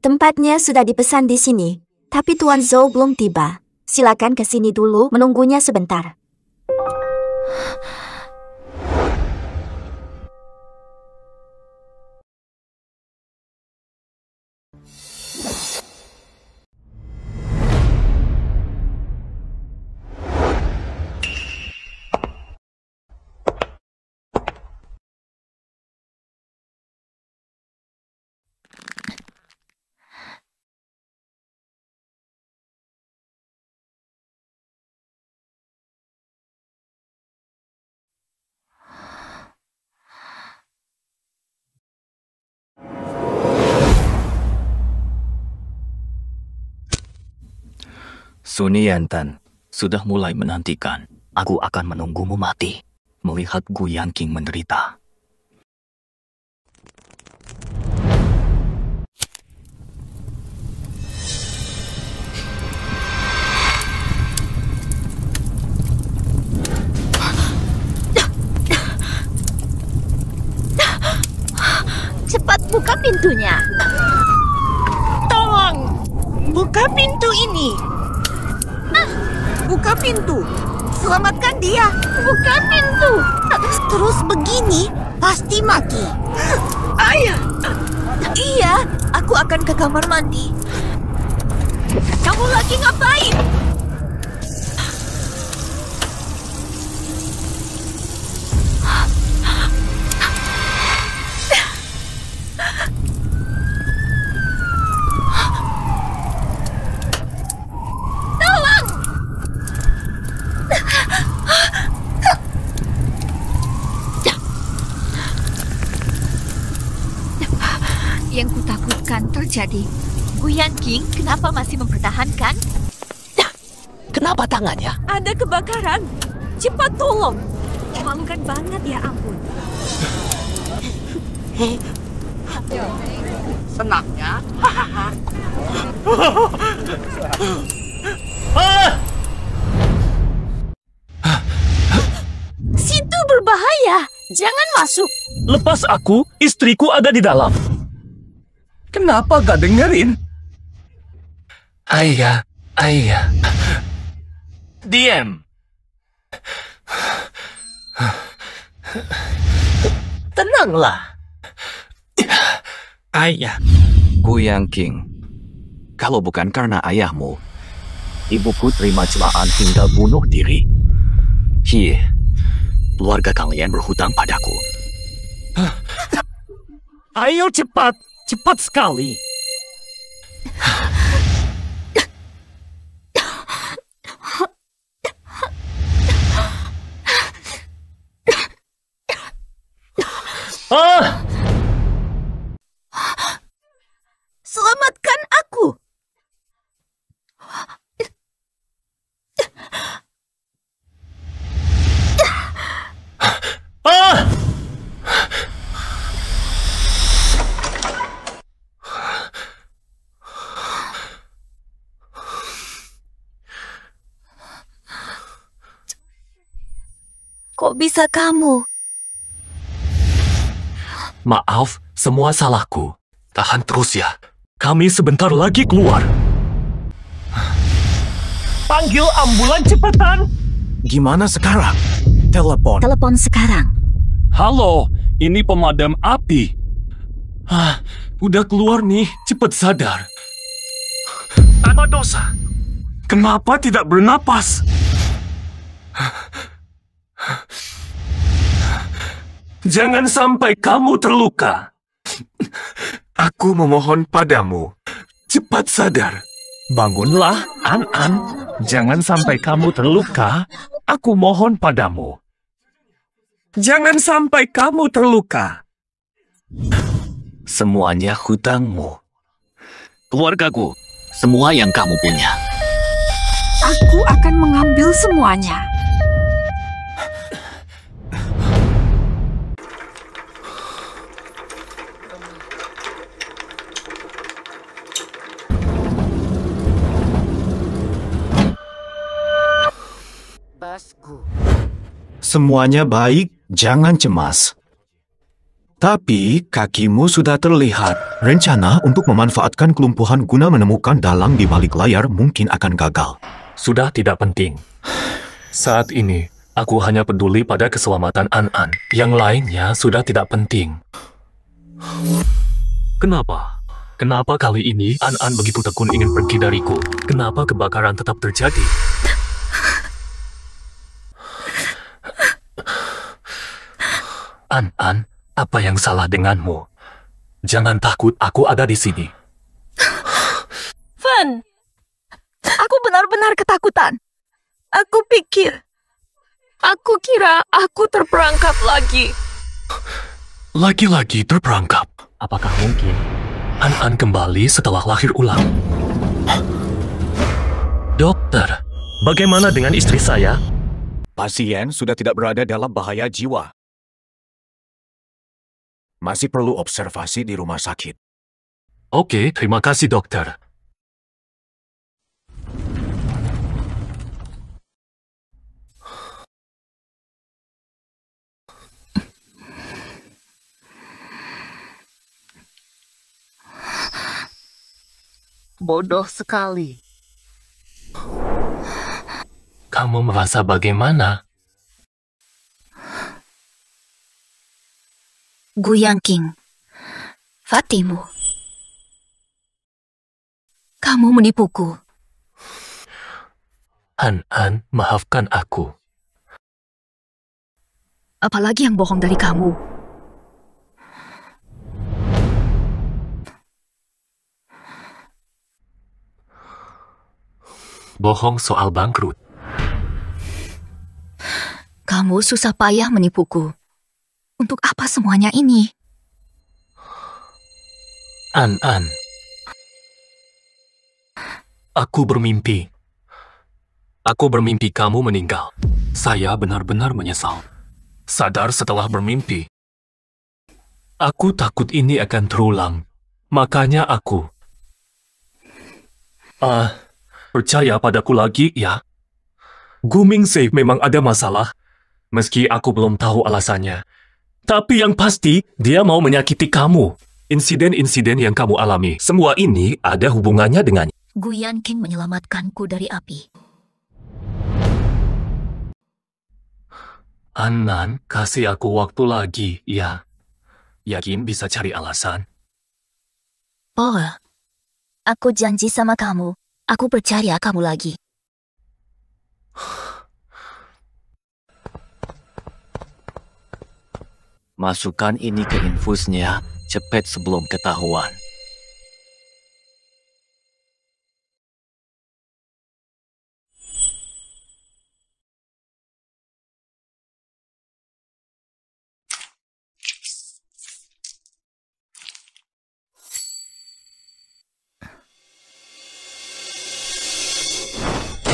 tempatnya sudah dipesan di sini, tapi Tuan Zhou belum tiba. Silakan ke sini dulu, menunggunya sebentar. Suni Yantan sudah mulai menantikan. Aku akan menunggumu mati, melihat Gu Yanqing menderita. Cepat buka pintunya. Tolong, buka pintu ini. Buka pintu. Selamatkan dia. Buka pintu. Terus begini, pasti mati. Ayah. Iya, aku akan ke kamar mandi. Kamu lagi ngapain? Yang kutakutkan terjadi. Gu Yanqing kenapa masih mempertahankan? Kenapa tangannya? Ada kebakaran. Cepat tolong. Memalukan banget, ya ampun. Senangnya. Situ berbahaya. Jangan masuk. Lepas aku, istriku ada di dalam. Kenapa gak dengerin? Ayah. Diam. Tenanglah. Ayah. Gu Yanqing, kalau bukan karena ayahmu, Ibuku terima celaan hingga bunuh diri. Keluarga kalian berhutang padaku. Ayo cepat, cepat sekali. Selamatkan aku. Kok bisa kamu? Maaf, semua salahku. Tahan terus ya. Kami sebentar lagi keluar. Panggil ambulan cepetan. Gimana sekarang? Telepon. Telepon sekarang. Halo, ini pemadam api. Udah keluar nih, cepet sadar. Apa dosa? Kenapa tidak bernapas? Jangan sampai kamu terluka. Aku memohon padamu, cepat sadar. Bangunlah, An-An. Jangan sampai kamu terluka. Aku mohon padamu. Jangan sampai kamu terluka. Semuanya hutangmu. Keluargaku, semua yang kamu punya. Aku akan mengambil semuanya. Semuanya baik, jangan cemas. Tapi kakimu sudah terlihat. Rencana untuk memanfaatkan kelumpuhan guna menemukan dalang di balik layar mungkin akan gagal. Sudah tidak penting. Saat ini, aku hanya peduli pada keselamatan An-An. Yang lainnya sudah tidak penting. Kenapa? Kenapa kali ini An-An begitu tekun ingin pergi dariku? Kenapa kebakaran tetap terjadi? An-An, apa yang salah denganmu? Jangan takut, aku ada di sini. Van, aku benar-benar ketakutan. Aku kira aku terperangkap lagi. Lagi-lagi terperangkap. Apakah mungkin An-An kembali setelah lahir ulang? Dokter, bagaimana dengan istri saya? Pasien sudah tidak berada dalam bahaya jiwa. Masih perlu observasi di rumah sakit. Oke, terima kasih dokter. Bodoh sekali. Kamu merasa bagaimana? Gu Yangqing, Fatimu. Kamu menipuku. An-An, maafkan aku. Apalagi yang bohong dari kamu? Bohong soal bangkrut. Kamu susah payah menipuku. Untuk apa semuanya ini? An-An. Aku bermimpi. Aku bermimpi kamu meninggal. Saya benar-benar menyesal. Sadar setelah bermimpi. Aku takut ini akan terulang. Makanya aku... percaya padaku lagi, ya. Gu Mingxi memang ada masalah. Meski aku belum tahu alasannya. Tapi yang pasti, dia mau menyakiti kamu. Insiden-insiden yang kamu alami, semua ini ada hubungannya dengan... Gu Yangqing menyelamatkanku dari api. An-An, kasih aku waktu lagi, ya. Yakin bisa cari alasan? Oh, aku janji sama kamu. Aku percaya kamu lagi. Masukkan ini ke infusnya cepat sebelum ketahuan.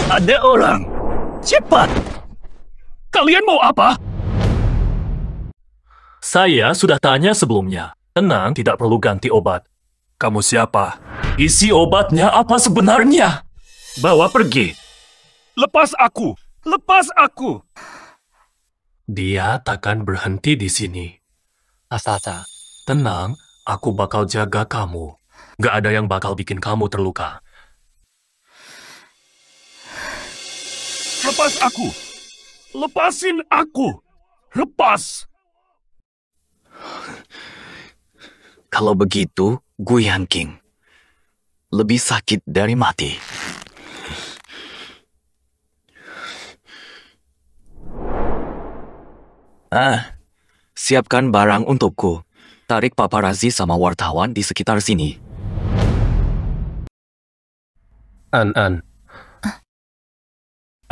Ada orang. Cepat. Kalian mau apa? Saya sudah tanya sebelumnya. Tenang, tidak perlu ganti obat. Kamu siapa? Isi obatnya apa sebenarnya? Bawa pergi. Lepas aku. Lepas aku. Dia takkan berhenti di sini. Asasa, Tenang, aku bakal jaga kamu. Gak ada yang bakal bikin kamu terluka. Lepas aku. Lepasin aku. Lepas. kalau begitu, Gu Yanqing lebih sakit dari mati. Siapkan barang untukku. Tarik paparazi sama wartawan di sekitar sini. An.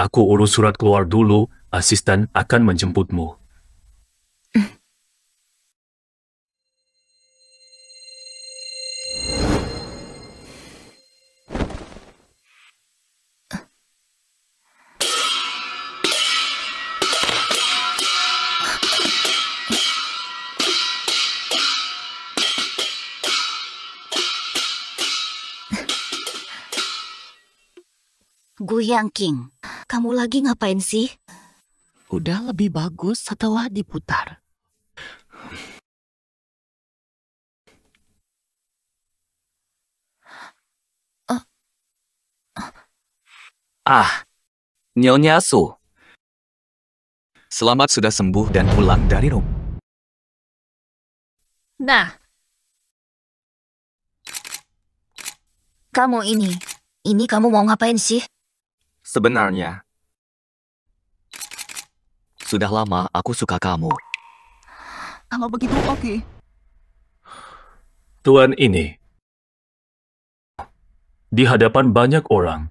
Aku urus surat keluar dulu, asisten akan menjemputmu. Gu Yanqing, kamu lagi ngapain sih? Udah lebih bagus setelah diputar. Nyonya Su. Selamat sudah sembuh dan pulang dari rumah. Nah, kamu ini kamu mau ngapain sih? Sebenarnya, sudah lama aku suka kamu. Kalau begitu, oke. Tuan ini, di hadapan banyak orang,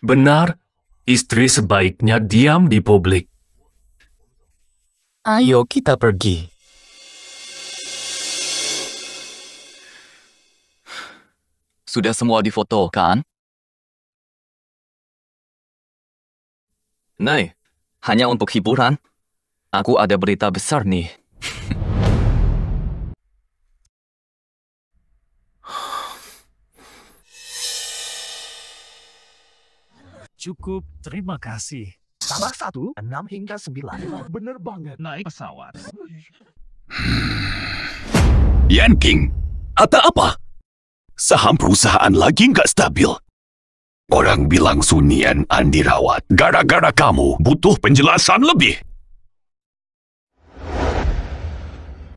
benar, istri sebaiknya diam di publik. Ayo kita pergi. Sudah semua difoto, kan? Nah, hanya untuk hiburan. Aku ada berita besar nih. Cukup, terima kasih. Tambah 1, 6 hingga 9. Bener banget. Naik pesawat. Yanqing, ada apa? Saham perusahaan lagi nggak stabil. Orang bilang Sunian An dirawat. Gara-gara kamu butuh penjelasan lebih.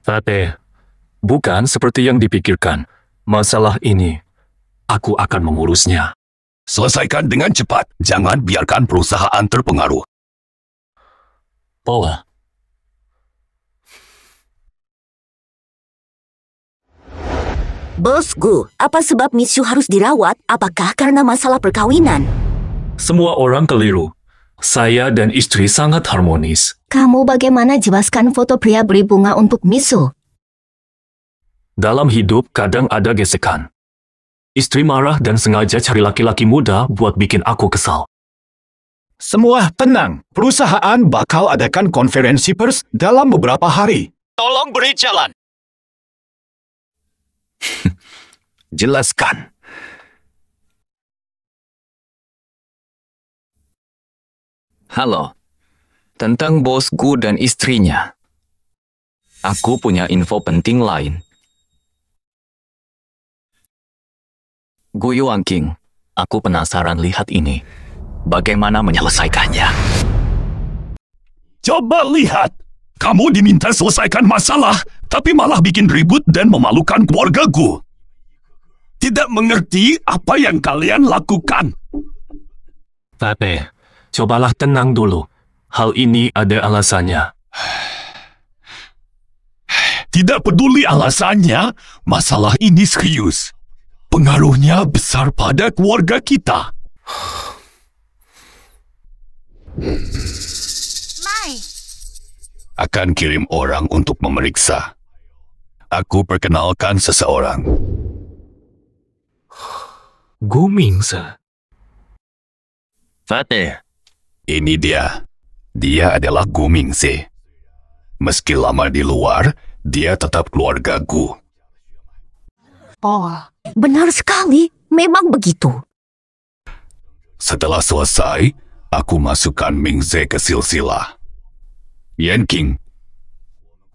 Fateh, bukan seperti yang dipikirkan. Masalah ini, aku akan mengurusnya. Selesaikan dengan cepat. Jangan biarkan perusahaan terpengaruh. Paula. Bos Gu, apa sebab Miss Yu harus dirawat? Apakah karena masalah perkawinan? Semua orang keliru. Saya dan istri sangat harmonis. Kamu bagaimana jelaskan foto pria beri bunga untuk Miss Yu? Dalam hidup kadang ada gesekan. Istri marah dan sengaja cari laki-laki muda buat bikin aku kesal. Semua tenang. Perusahaan bakal adakan konferensi pers dalam beberapa hari. Tolong beri jalan. Jelaskan. Halo, tentang bos Gu dan istrinya. Aku punya info penting lain. Gu Yanqing, aku penasaran lihat ini. Bagaimana menyelesaikannya? Coba lihat. Kamu diminta selesaikan masalah, tapi malah bikin ribut dan memalukan keluarga Gu. Tidak mengerti apa yang kalian lakukan. Fateh, cobalah tenang dulu. Hal ini ada alasannya. Tidak peduli alasannya, masalah ini serius. Pengaruhnya besar pada keluarga kita. Mai, Akan kirim orang untuk memeriksa. Aku perkenalkan seseorang. Gu Mingse. Fatih, Ini dia. Dia adalah Gu Mingse. Meski lama di luar, dia tetap keluarga Gu. Oh, benar sekali. Memang begitu. Setelah selesai, aku masukkan Mingse ke silsilah. Yanking,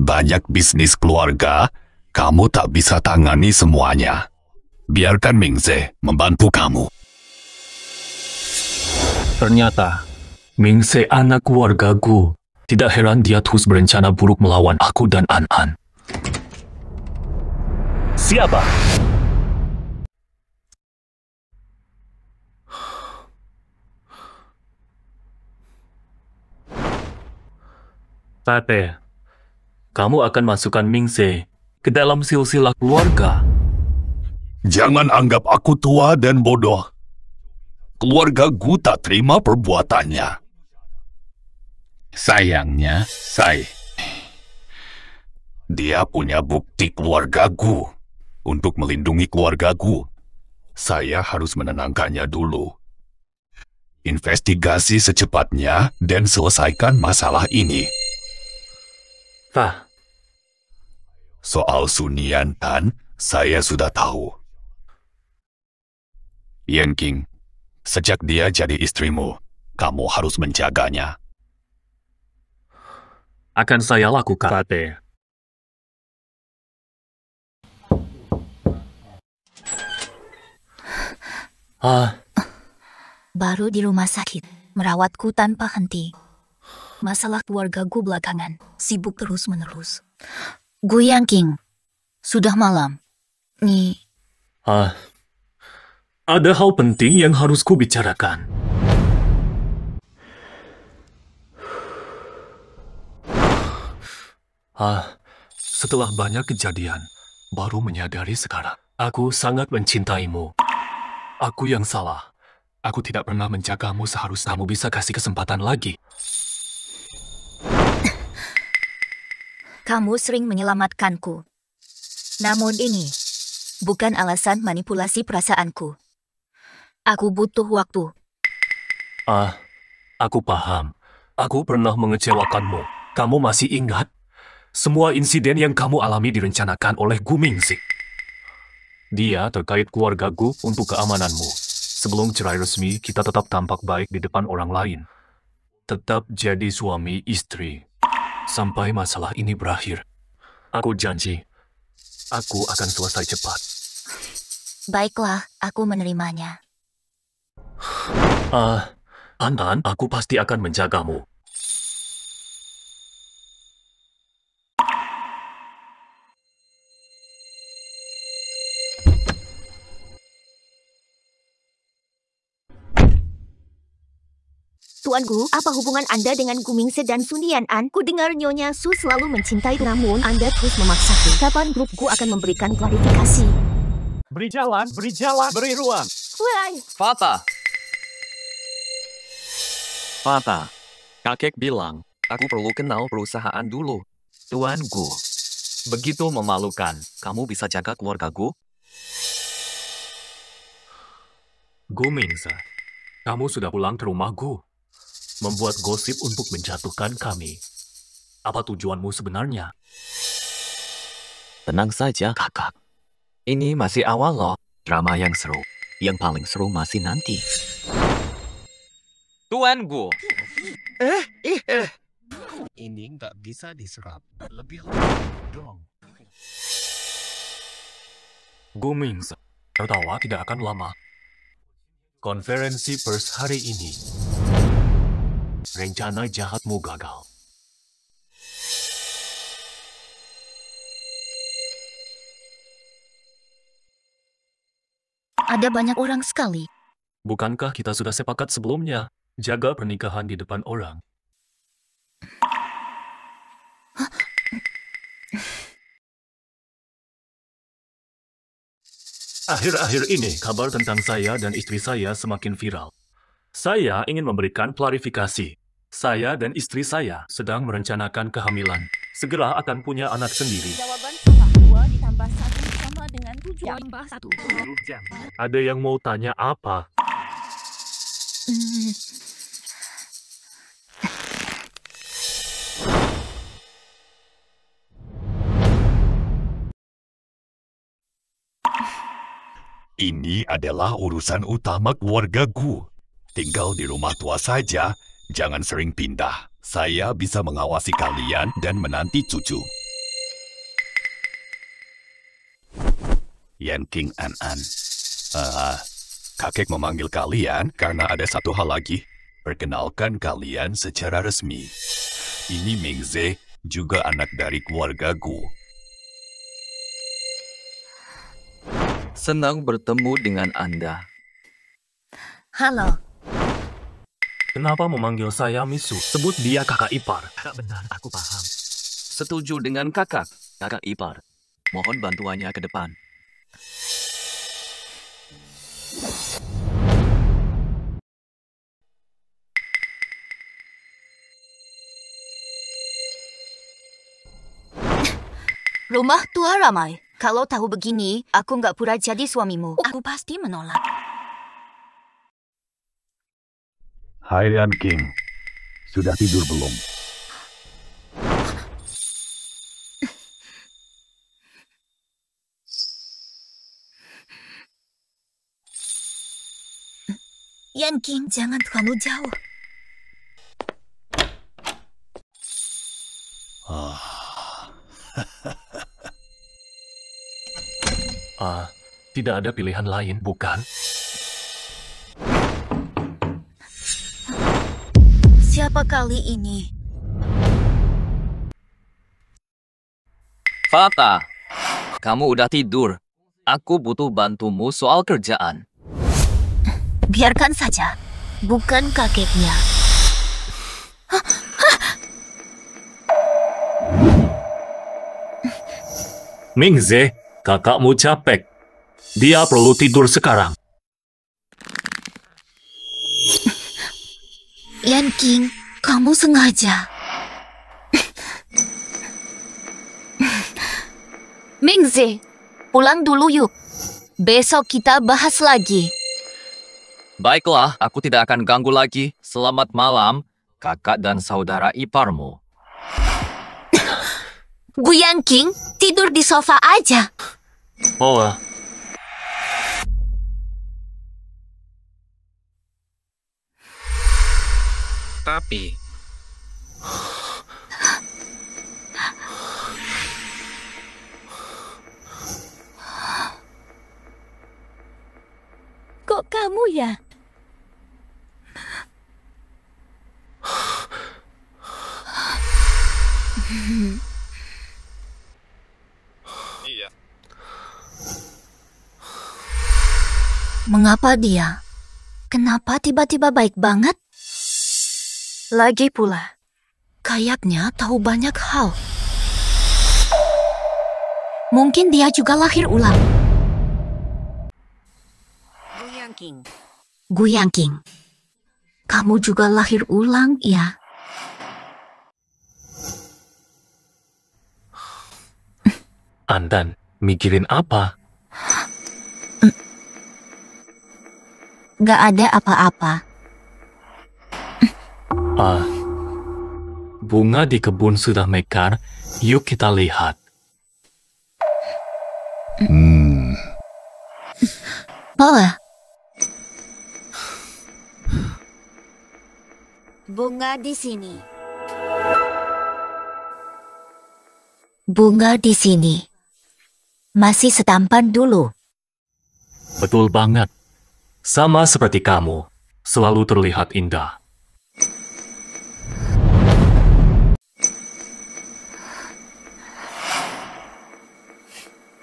banyak bisnis keluarga, kamu tak bisa tangani semuanya. Biarkan Mingse membantu kamu. Ternyata, Mingse anak keluarga Gu. Tidak heran dia terus berencana buruk melawan aku dan An-An. Siapa? Fatih, kamu akan masukkan Mingse ke dalam silsilah keluarga. Jangan anggap aku tua dan bodoh. Keluarga Gu tak terima perbuatannya. Sayangnya, dia punya bukti keluarga Gu. Untuk melindungi keluarga Gu, saya harus menenangkannya dulu. Investigasi secepatnya dan selesaikan masalah ini. Fah, Soal Sunian Tan, saya sudah tahu. Yanking, sejak dia jadi istrimu, kamu harus menjaganya. akan saya lakukan. Fatih. Baru di rumah sakit, merawatku tanpa henti. Masalah keluarga Gu belakangan, sibuk terus-menerus. Gu Yangking, sudah malam. Nih, Ada hal penting yang harus kubicarakan. Setelah banyak kejadian, baru menyadari sekarang. Aku sangat mencintaimu. Aku yang salah. Aku tidak pernah menjagamu seharusnya kamu bisa kasih kesempatan lagi. kamu sering menyelamatkanku. Namun ini bukan alasan manipulasi perasaanku. Aku butuh waktu. Aku paham. Aku pernah mengecewakanmu. Kamu masih ingat? Semua insiden yang kamu alami direncanakan oleh Gu Mingse. Dia terkait keluarga Gu untuk keamananmu. Sebelum cerai resmi, kita tetap tampak baik di depan orang lain. Tetap jadi suami istri. Sampai masalah ini berakhir. Aku janji, aku akan selesai cepat. Baiklah, aku menerimanya. An-An, aku pasti akan menjagamu. Tuan Gu, apa hubungan Anda dengan Gu Mingse dan Sunian An? Ku dengar Nyonya Su selalu mencintai, namun Anda terus memaksaku. Kapan grup Gu akan memberikan klarifikasi? Beri jalan, beri ruang. Wai, Fata, kakek bilang, aku perlu kenal perusahaan dulu. Tuan Gu, begitu memalukan. Kamu bisa jaga keluarga Gu? Gu Mingse, kamu sudah pulang ke rumah Gu. Membuat gosip untuk menjatuhkan kami. Apa tujuanmu sebenarnya? Tenang saja, kakak. Ini masih awal loh. Drama yang seru. Yang paling seru masih nanti. Tuan Gu. Ini nggak bisa diserap. Lebih dong. Gu Mingse, tertawa tidak akan lama. Konferensi pers hari ini. Rencana jahatmu gagal. Ada banyak orang sekali. Bukankah kita sudah sepakat sebelumnya? Jaga pernikahan di depan orang. Akhir-akhir ini, kabar tentang saya dan istri saya semakin viral. Saya ingin memberikan klarifikasi. Saya dan istri saya sedang merencanakan kehamilan. Segera akan punya anak sendiri. Jawaban salah. 2 ditambah 1 sama dengan 7 tambah 1. Ada yang mau tanya apa? Ini adalah urusan utama keluargaku. Tinggal di rumah tua saja, jangan sering pindah. Saya bisa mengawasi kalian dan menanti cucu. Yan King An. Kakek memanggil kalian karena ada satu hal lagi. Perkenalkan kalian secara resmi. Ini Mingze, juga anak dari keluargaku. Senang bertemu dengan Anda. Halo. Kenapa memanggil saya Misu? Sebut dia kakak ipar. Benar, aku paham. Setuju dengan kakak ipar. Mohon bantuannya ke depan. Rumah tua ramai. Kalau tahu begini, aku nggak pura jadi suamimu. Aku pasti menolak. Hai Yan King, sudah tidur belum? Yan King, jangan terlalu jauh. Tidak ada pilihan lain, bukan? Siapa kali ini? Fata, kamu udah tidur. Aku butuh bantumu soal kerjaan. Biarkan saja. Bukan kakeknya. Mingze, kakakmu capek. Dia perlu tidur sekarang. Yan King, kamu sengaja. Mingze, pulang dulu yuk. Besok kita bahas lagi. Baiklah, aku tidak akan ganggu lagi. Selamat malam, kakak dan saudara iparmu. Gu Yan King, tidur di sofa aja. Oh, Tapi, Kok kamu ya? iya. Mengapa dia? Kenapa tiba-tiba baik banget? Lagi pula, kayaknya tahu banyak hal. Mungkin dia juga lahir ulang. Gu Yan King, kamu juga lahir ulang, ya? Andan, mikirin apa? Gak ada apa-apa. Bunga di kebun sudah mekar. Yuk kita lihat. Boleh. Bunga di sini. Bunga di sini. Masih setampan dulu. Betul banget. Sama seperti kamu. Selalu terlihat indah.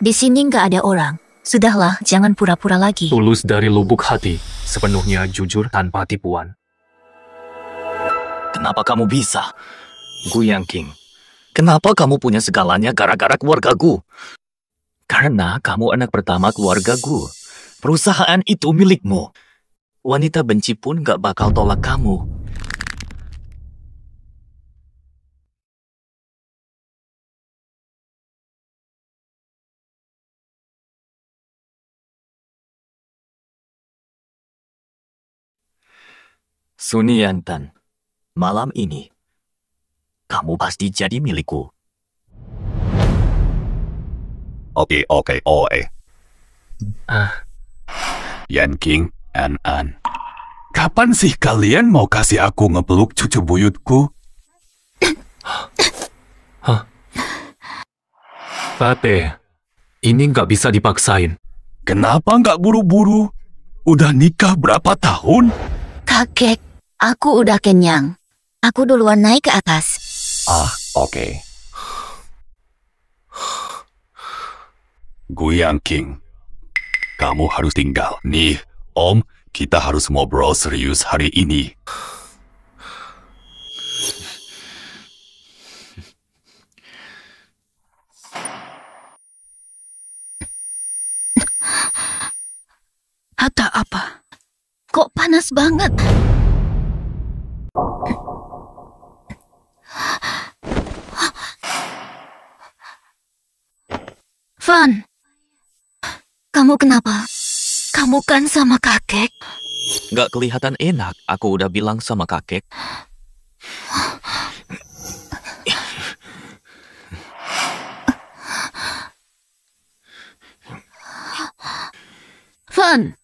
Di sini nggak ada orang. Sudahlah, jangan pura-pura lagi. Tulus dari lubuk hati. Sepenuhnya jujur tanpa tipuan. Kenapa kamu bisa? Gu Yan King, kenapa kamu punya segalanya gara-gara keluargaku? Karena kamu anak pertama keluargaku. Perusahaan itu milikmu. Wanita benci pun gak bakal tolak kamu. Suniantan, malam ini, kamu pasti jadi milikku. Oke. Yan King, An. Kapan sih kalian mau kasih aku ngepeluk cucu buyutku? Tate, ini nggak bisa dipaksain. Kenapa nggak buru-buru? Udah nikah berapa tahun? Kakek, aku udah kenyang. Aku duluan naik ke atas. Oke. Guyang King, kamu harus tinggal. Nih, Om, kita harus ngobrol serius hari ini. Ada apa? Kok panas banget? Van, kamu kenapa? Kamu kan sama kakek? Gak kelihatan enak, aku udah bilang sama kakek. Van,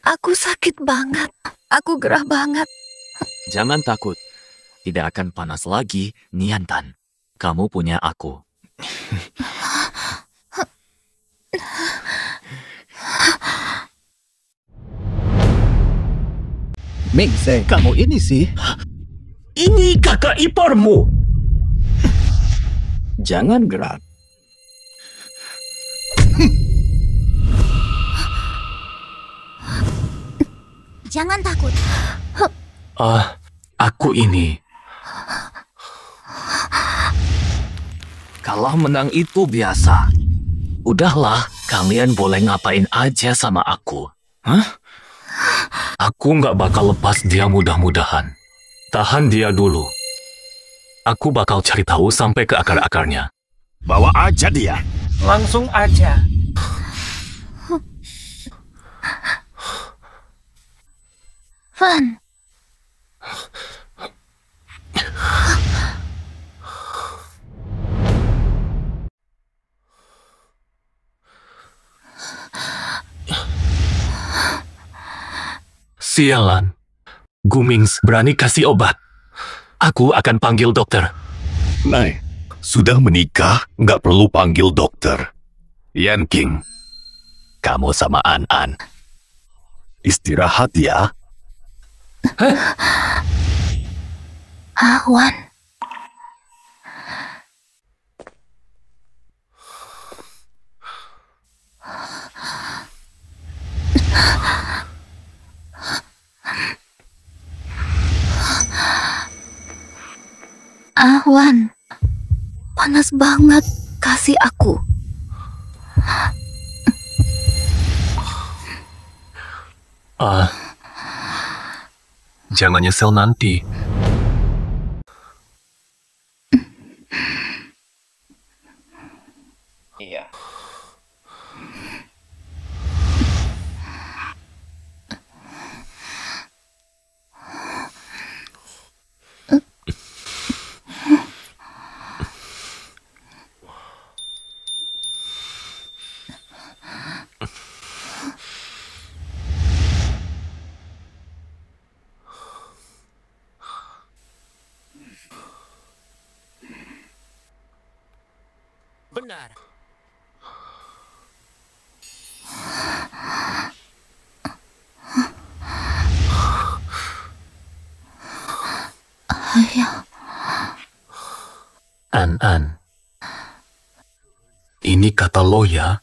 aku sakit banget. Aku gerah banget. Jangan takut, tidak akan panas lagi, Niantan. Kamu punya aku. Mingse, kamu ini sih. Ini kakak iparmu. Jangan gerak. Jangan takut. Aku ini. Kalau menang itu biasa. Udahlah, kalian boleh ngapain aja sama aku. Aku nggak bakal lepas dia mudah-mudahan. Tahan dia dulu. Aku bakal cari tahu sampai ke akar-akarnya. Bawa aja dia. Langsung aja. Van. Sialan. Gumings berani kasih obat. Aku akan panggil dokter. Nay, sudah menikah, nggak perlu panggil dokter. Yan King, kamu sama An. Istirahat ya. Wan. Wan. Panas banget. Kasih aku. Jangan nyesel nanti. Iya. Benar. Ayah. An. Ini kata lo ya.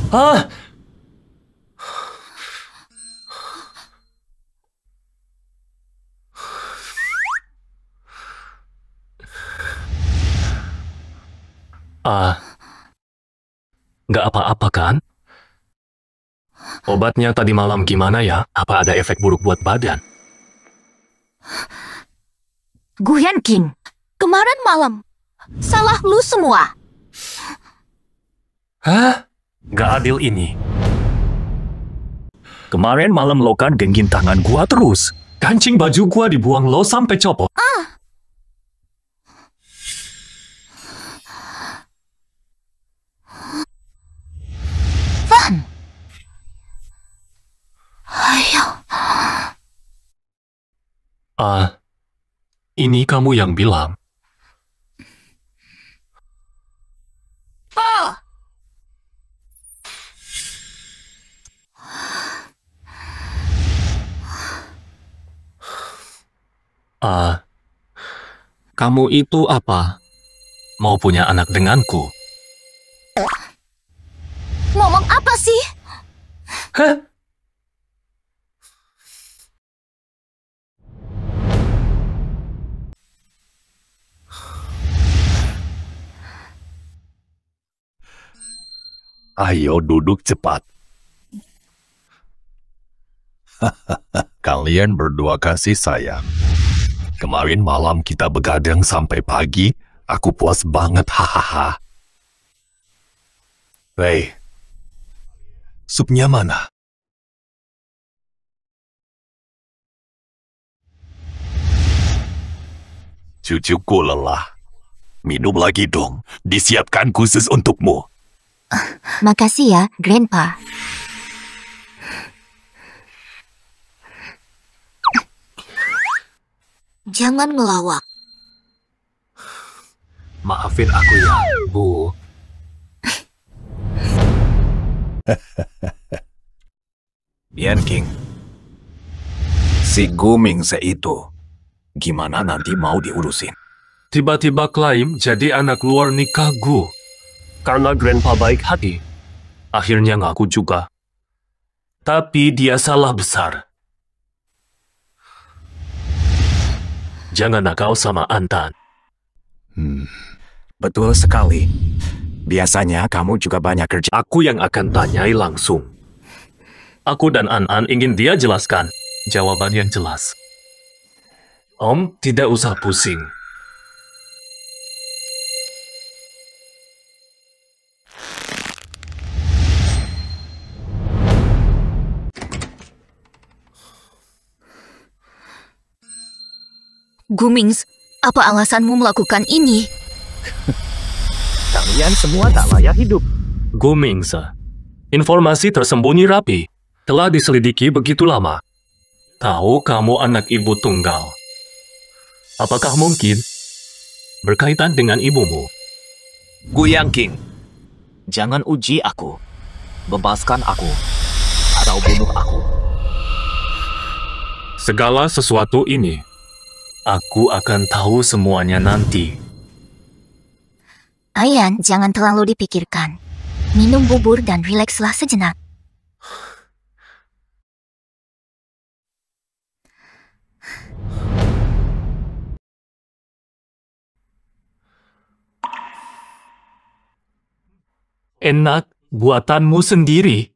Ah! Nggak apa-apa kan? Obatnya tadi malam gimana ya? Apa ada efek buruk buat badan? Gu Yanqing, kemarin malam. Salah lu semua. Hah? Nggak adil ini. Kemarin malam lo kan genggin tangan gua terus. Kancing baju gua dibuang lo sampai copot. Fan. Ayo. Ini kamu yang bilang. Kamu itu apa? Mau punya anak denganku? Ngomong apa sih? Hah? Ayo duduk cepat. Kalian berdua kasih sayang. Kemarin malam kita begadang sampai pagi. Aku puas banget, hahaha. Hei, supnya mana? Cucuku lelah. Minum lagi dong. Disiapkan khusus untukmu. Makasih ya, Grandpa. Jangan ngelawak. Maafin aku ya, Bu. Yanqing, si Gumingse itu, gimana nanti mau diurusin? Tiba-tiba klaim jadi anak luar nikah Gu. Karena Grandpa baik hati. Akhirnya ngaku juga. Tapi dia salah besar. Jangan nakal sama Antan. Betul sekali. Biasanya kamu juga banyak kerja. Aku yang akan tanyai langsung. Aku dan An-An ingin dia jelaskan. Jawaban yang jelas. Om tidak usah pusing. Gumings, apa alasanmu melakukan ini? Kalian semua tak layak hidup. Gumingse, informasi tersembunyi rapi. Telah diselidiki begitu lama. Tahu kamu anak ibu tunggal. Apakah mungkin berkaitan dengan ibumu? Gu Yanqing, jangan uji aku. Bebaskan aku. Atau bunuh aku. Segala sesuatu ini, aku akan tahu semuanya nanti. Ayan, jangan terlalu dipikirkan. Minum bubur dan rilekslah sejenak. Enak buatanmu sendiri.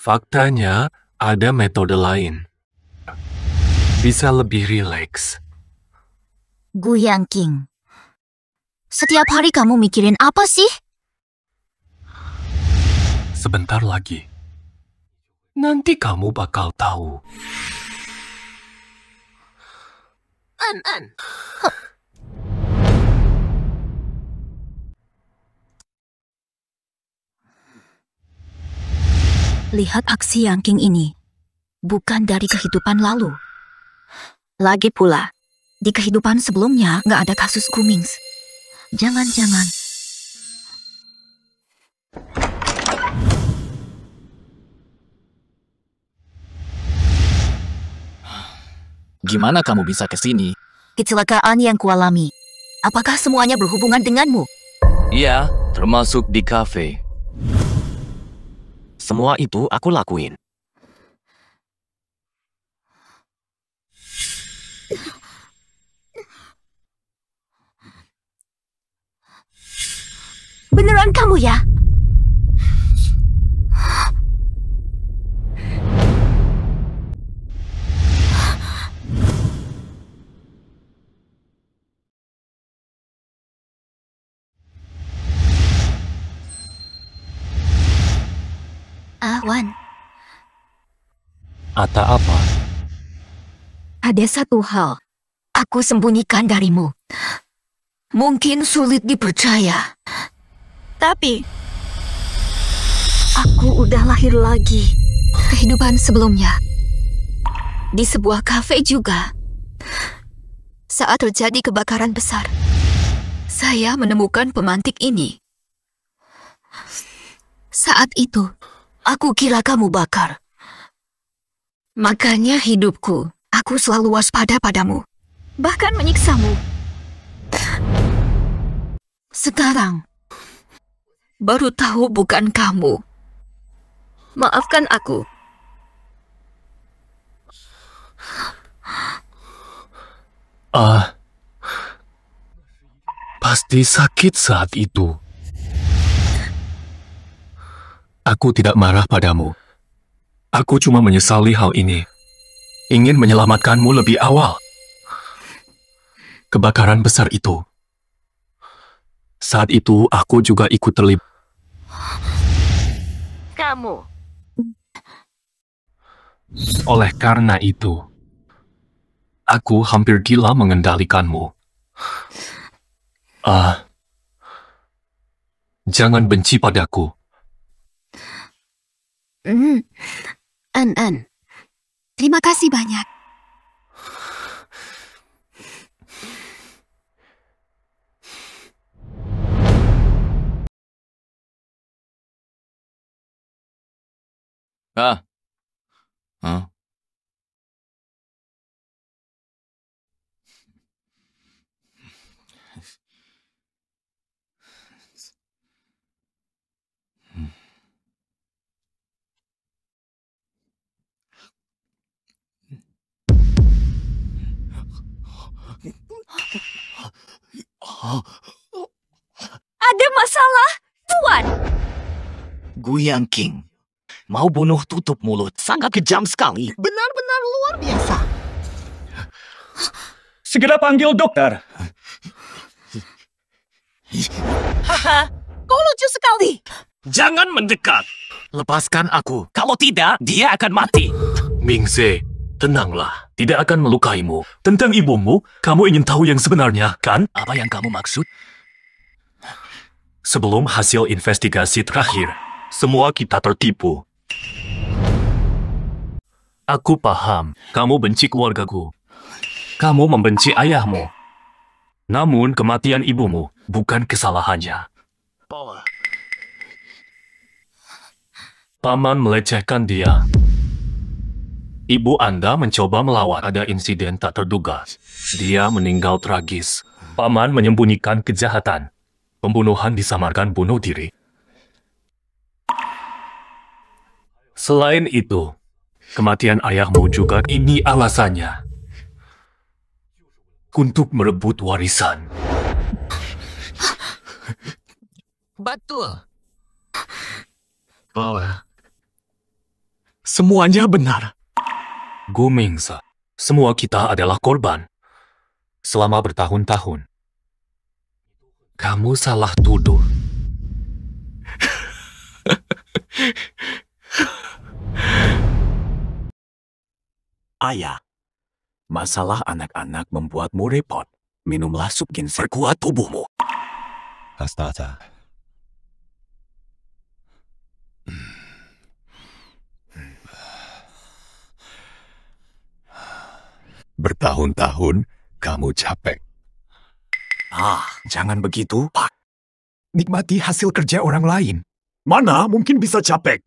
Faktanya ada metode lain. Bisa lebih rileks. Gu Yanqing, setiap hari kamu mikirin apa sih? Sebentar lagi. Nanti kamu bakal tahu. An-An. Lihat aksi Yanqing ini. Bukan dari kehidupan lalu. Lagi pula, di kehidupan sebelumnya nggak ada kasus Gumings. Jangan-jangan. Bagaimana kamu bisa ke sini? Kecelakaan yang kualami. Apakah semuanya berhubungan denganmu? Iya, termasuk di kafe. Semua itu aku lakuin. Beneran kamu ya? Wan. Ada apa? Ada satu hal aku sembunyikan darimu. Mungkin sulit dipercaya. Tapi aku udah lahir lagi. Kehidupan sebelumnya. Di sebuah kafe juga. Saat terjadi kebakaran besar, saya menemukan pemantik ini. Saat itu, aku kira kamu bakar. Makanya hidupku, aku selalu waspada padamu. Bahkan menyiksamu. Sekarang, baru tahu bukan kamu. Maafkan aku. Pasti sakit saat itu. Aku tidak marah padamu. Aku cuma menyesali hal ini. Ingin menyelamatkanmu lebih awal. Kebakaran besar itu. Saat itu aku juga ikut terlibat. Kamu. Oleh karena itu, aku hampir gila mengendalikanmu. Jangan benci padaku. An. Terima kasih banyak. Ada masalah, Tuan. Guyang King. Mau bunuh tutup mulut. Sangat kejam sekali. Benar-benar luar biasa. Segera panggil dokter. Haha, kau lucu sekali. Jangan mendekat. Lepaskan aku. Kalau tidak, dia akan mati. Mingze, tenanglah. Tidak akan melukaimu. Tentang ibumu, kamu ingin tahu yang sebenarnya, kan? Apa yang kamu maksud? Sebelum hasil investigasi terakhir, semua kita tertipu. Aku paham, kamu benci keluargaku. Kamu membenci ayahmu. Namun kematian ibumu bukan kesalahannya. Paman melecehkan dia. Ibu Anda mencoba melawan, ada insiden tak terduga. Dia meninggal tragis. Paman menyembunyikan kejahatan. Pembunuhan disamarkan bunuh diri. Selain itu, kematian ayahmu juga ini alasannya. Untuk merebut warisan. Betul. Semuanya benar. Gu Mingze, semua kita adalah korban. Selama bertahun-tahun. Kamu salah tuduh. Ayah, masalah anak-anak membuatmu repot. Minumlah sup ginseng. Perkuat tubuhmu. Astaga. Bertahun-tahun kamu capek. Jangan begitu, Pak. Nikmati hasil kerja orang lain. Mana mungkin bisa capek?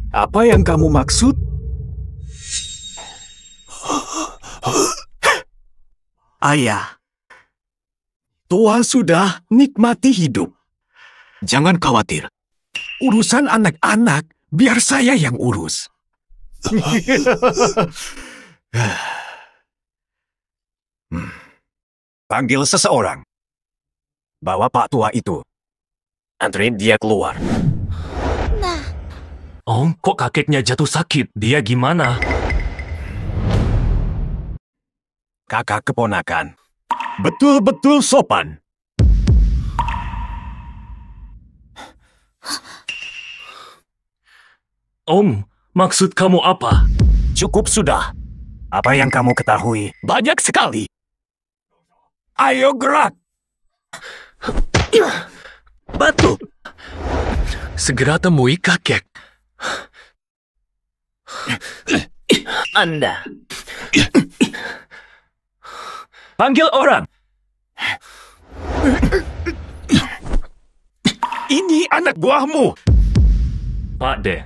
Apa yang kamu maksud? Ayah, tua sudah nikmati hidup. Jangan khawatir. Urusan anak-anak, biar saya yang urus. Panggil seseorang. Bawa Pak Tua itu. Anterin dia keluar. Oh, kok kakeknya jatuh sakit? Dia gimana? Kakak keponakan. Betul-betul sopan. Om, maksud kamu apa? Cukup sudah. Apa yang kamu ketahui? Banyak sekali. Ayo gerak. Batu! Segera temui kakek. Anda. Panggil orang. Ini anak buahmu. Pak De.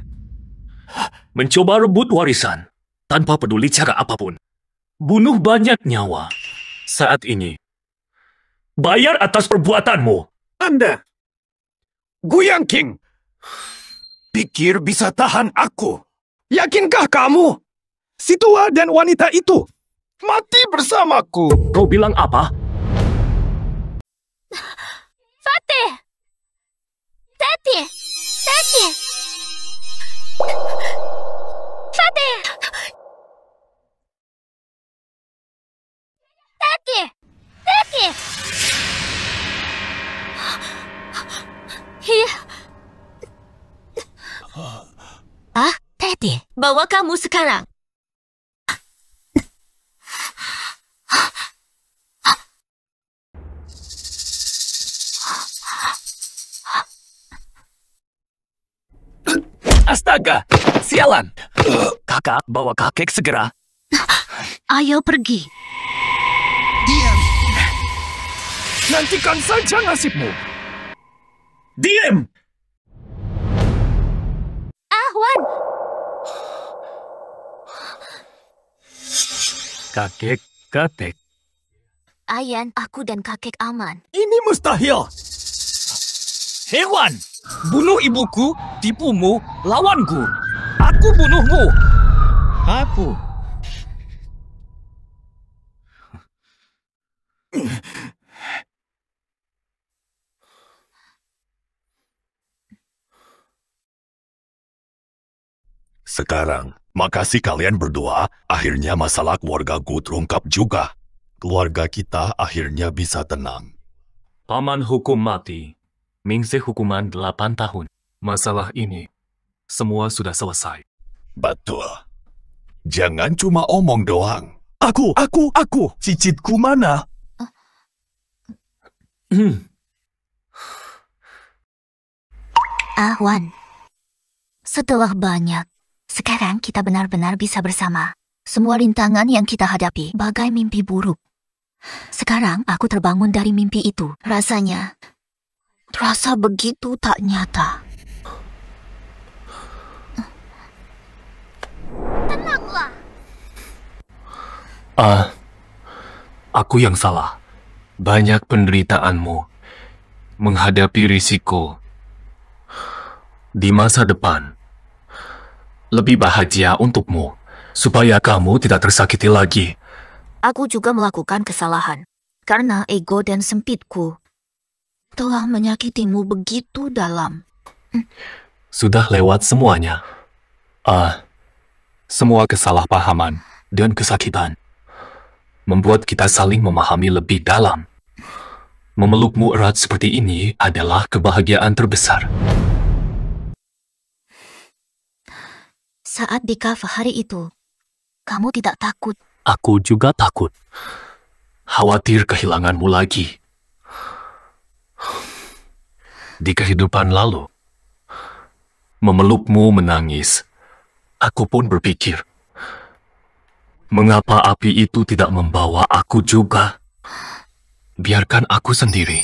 Mencoba rebut warisan tanpa peduli cara apapun. Bunuh banyak nyawa. Saat ini. Bayar atas perbuatanmu. Anda. Guyang King. Pikir bisa tahan aku? Yakinkah kamu? Si tua dan wanita itu mati bersamaku. Kau bilang apa? Fatih! Fatih! Fatih! Fatih! Fatih! Fatih! Iya. Teddy, bawa kamu sekarang. Astaga, sialan. Kakak, bawa kakek segera. Ayo pergi. Diam. Nantikan saja nasibmu. Diam! Ahwan! Kakek. Ayan, aku dan kakek aman. Ini mustahil. Hewan, bunuh ibuku, tipumu, lawanku. Aku bunuhmu. Aku. Sekarang, makasih kalian berdua, akhirnya masalah keluargaku terungkap juga. Keluarga kita akhirnya bisa tenang. Paman hukum mati. Mingse hukuman 8 tahun. Masalah ini, semua sudah selesai. Betul. Jangan cuma omong doang. Aku. Cicitku mana? Ahwan, setelah banyak, sekarang kita benar-benar bisa bersama. Semua rintangan yang kita hadapi bagai mimpi buruk. Sekarang aku terbangun dari mimpi itu. Rasanya terasa begitu tak nyata. Tenanglah. Aku yang salah. Banyak penderitaanmu menghadapi risiko di masa depan. Lebih bahagia untukmu, supaya kamu tidak tersakiti lagi. Aku juga melakukan kesalahan, karena ego dan sempitku telah menyakitimu begitu dalam. Sudah lewat semuanya. Semua kesalahpahaman dan kesakitan membuat kita saling memahami lebih dalam. Memelukmu erat seperti ini adalah kebahagiaan terbesar. Saat di kafe hari itu, kamu tidak takut. Aku juga takut. Khawatir kehilanganmu lagi. Di kehidupan lalu, memelukmu menangis. Aku pun berpikir, mengapa api itu tidak membawa aku juga? Biarkan aku sendiri.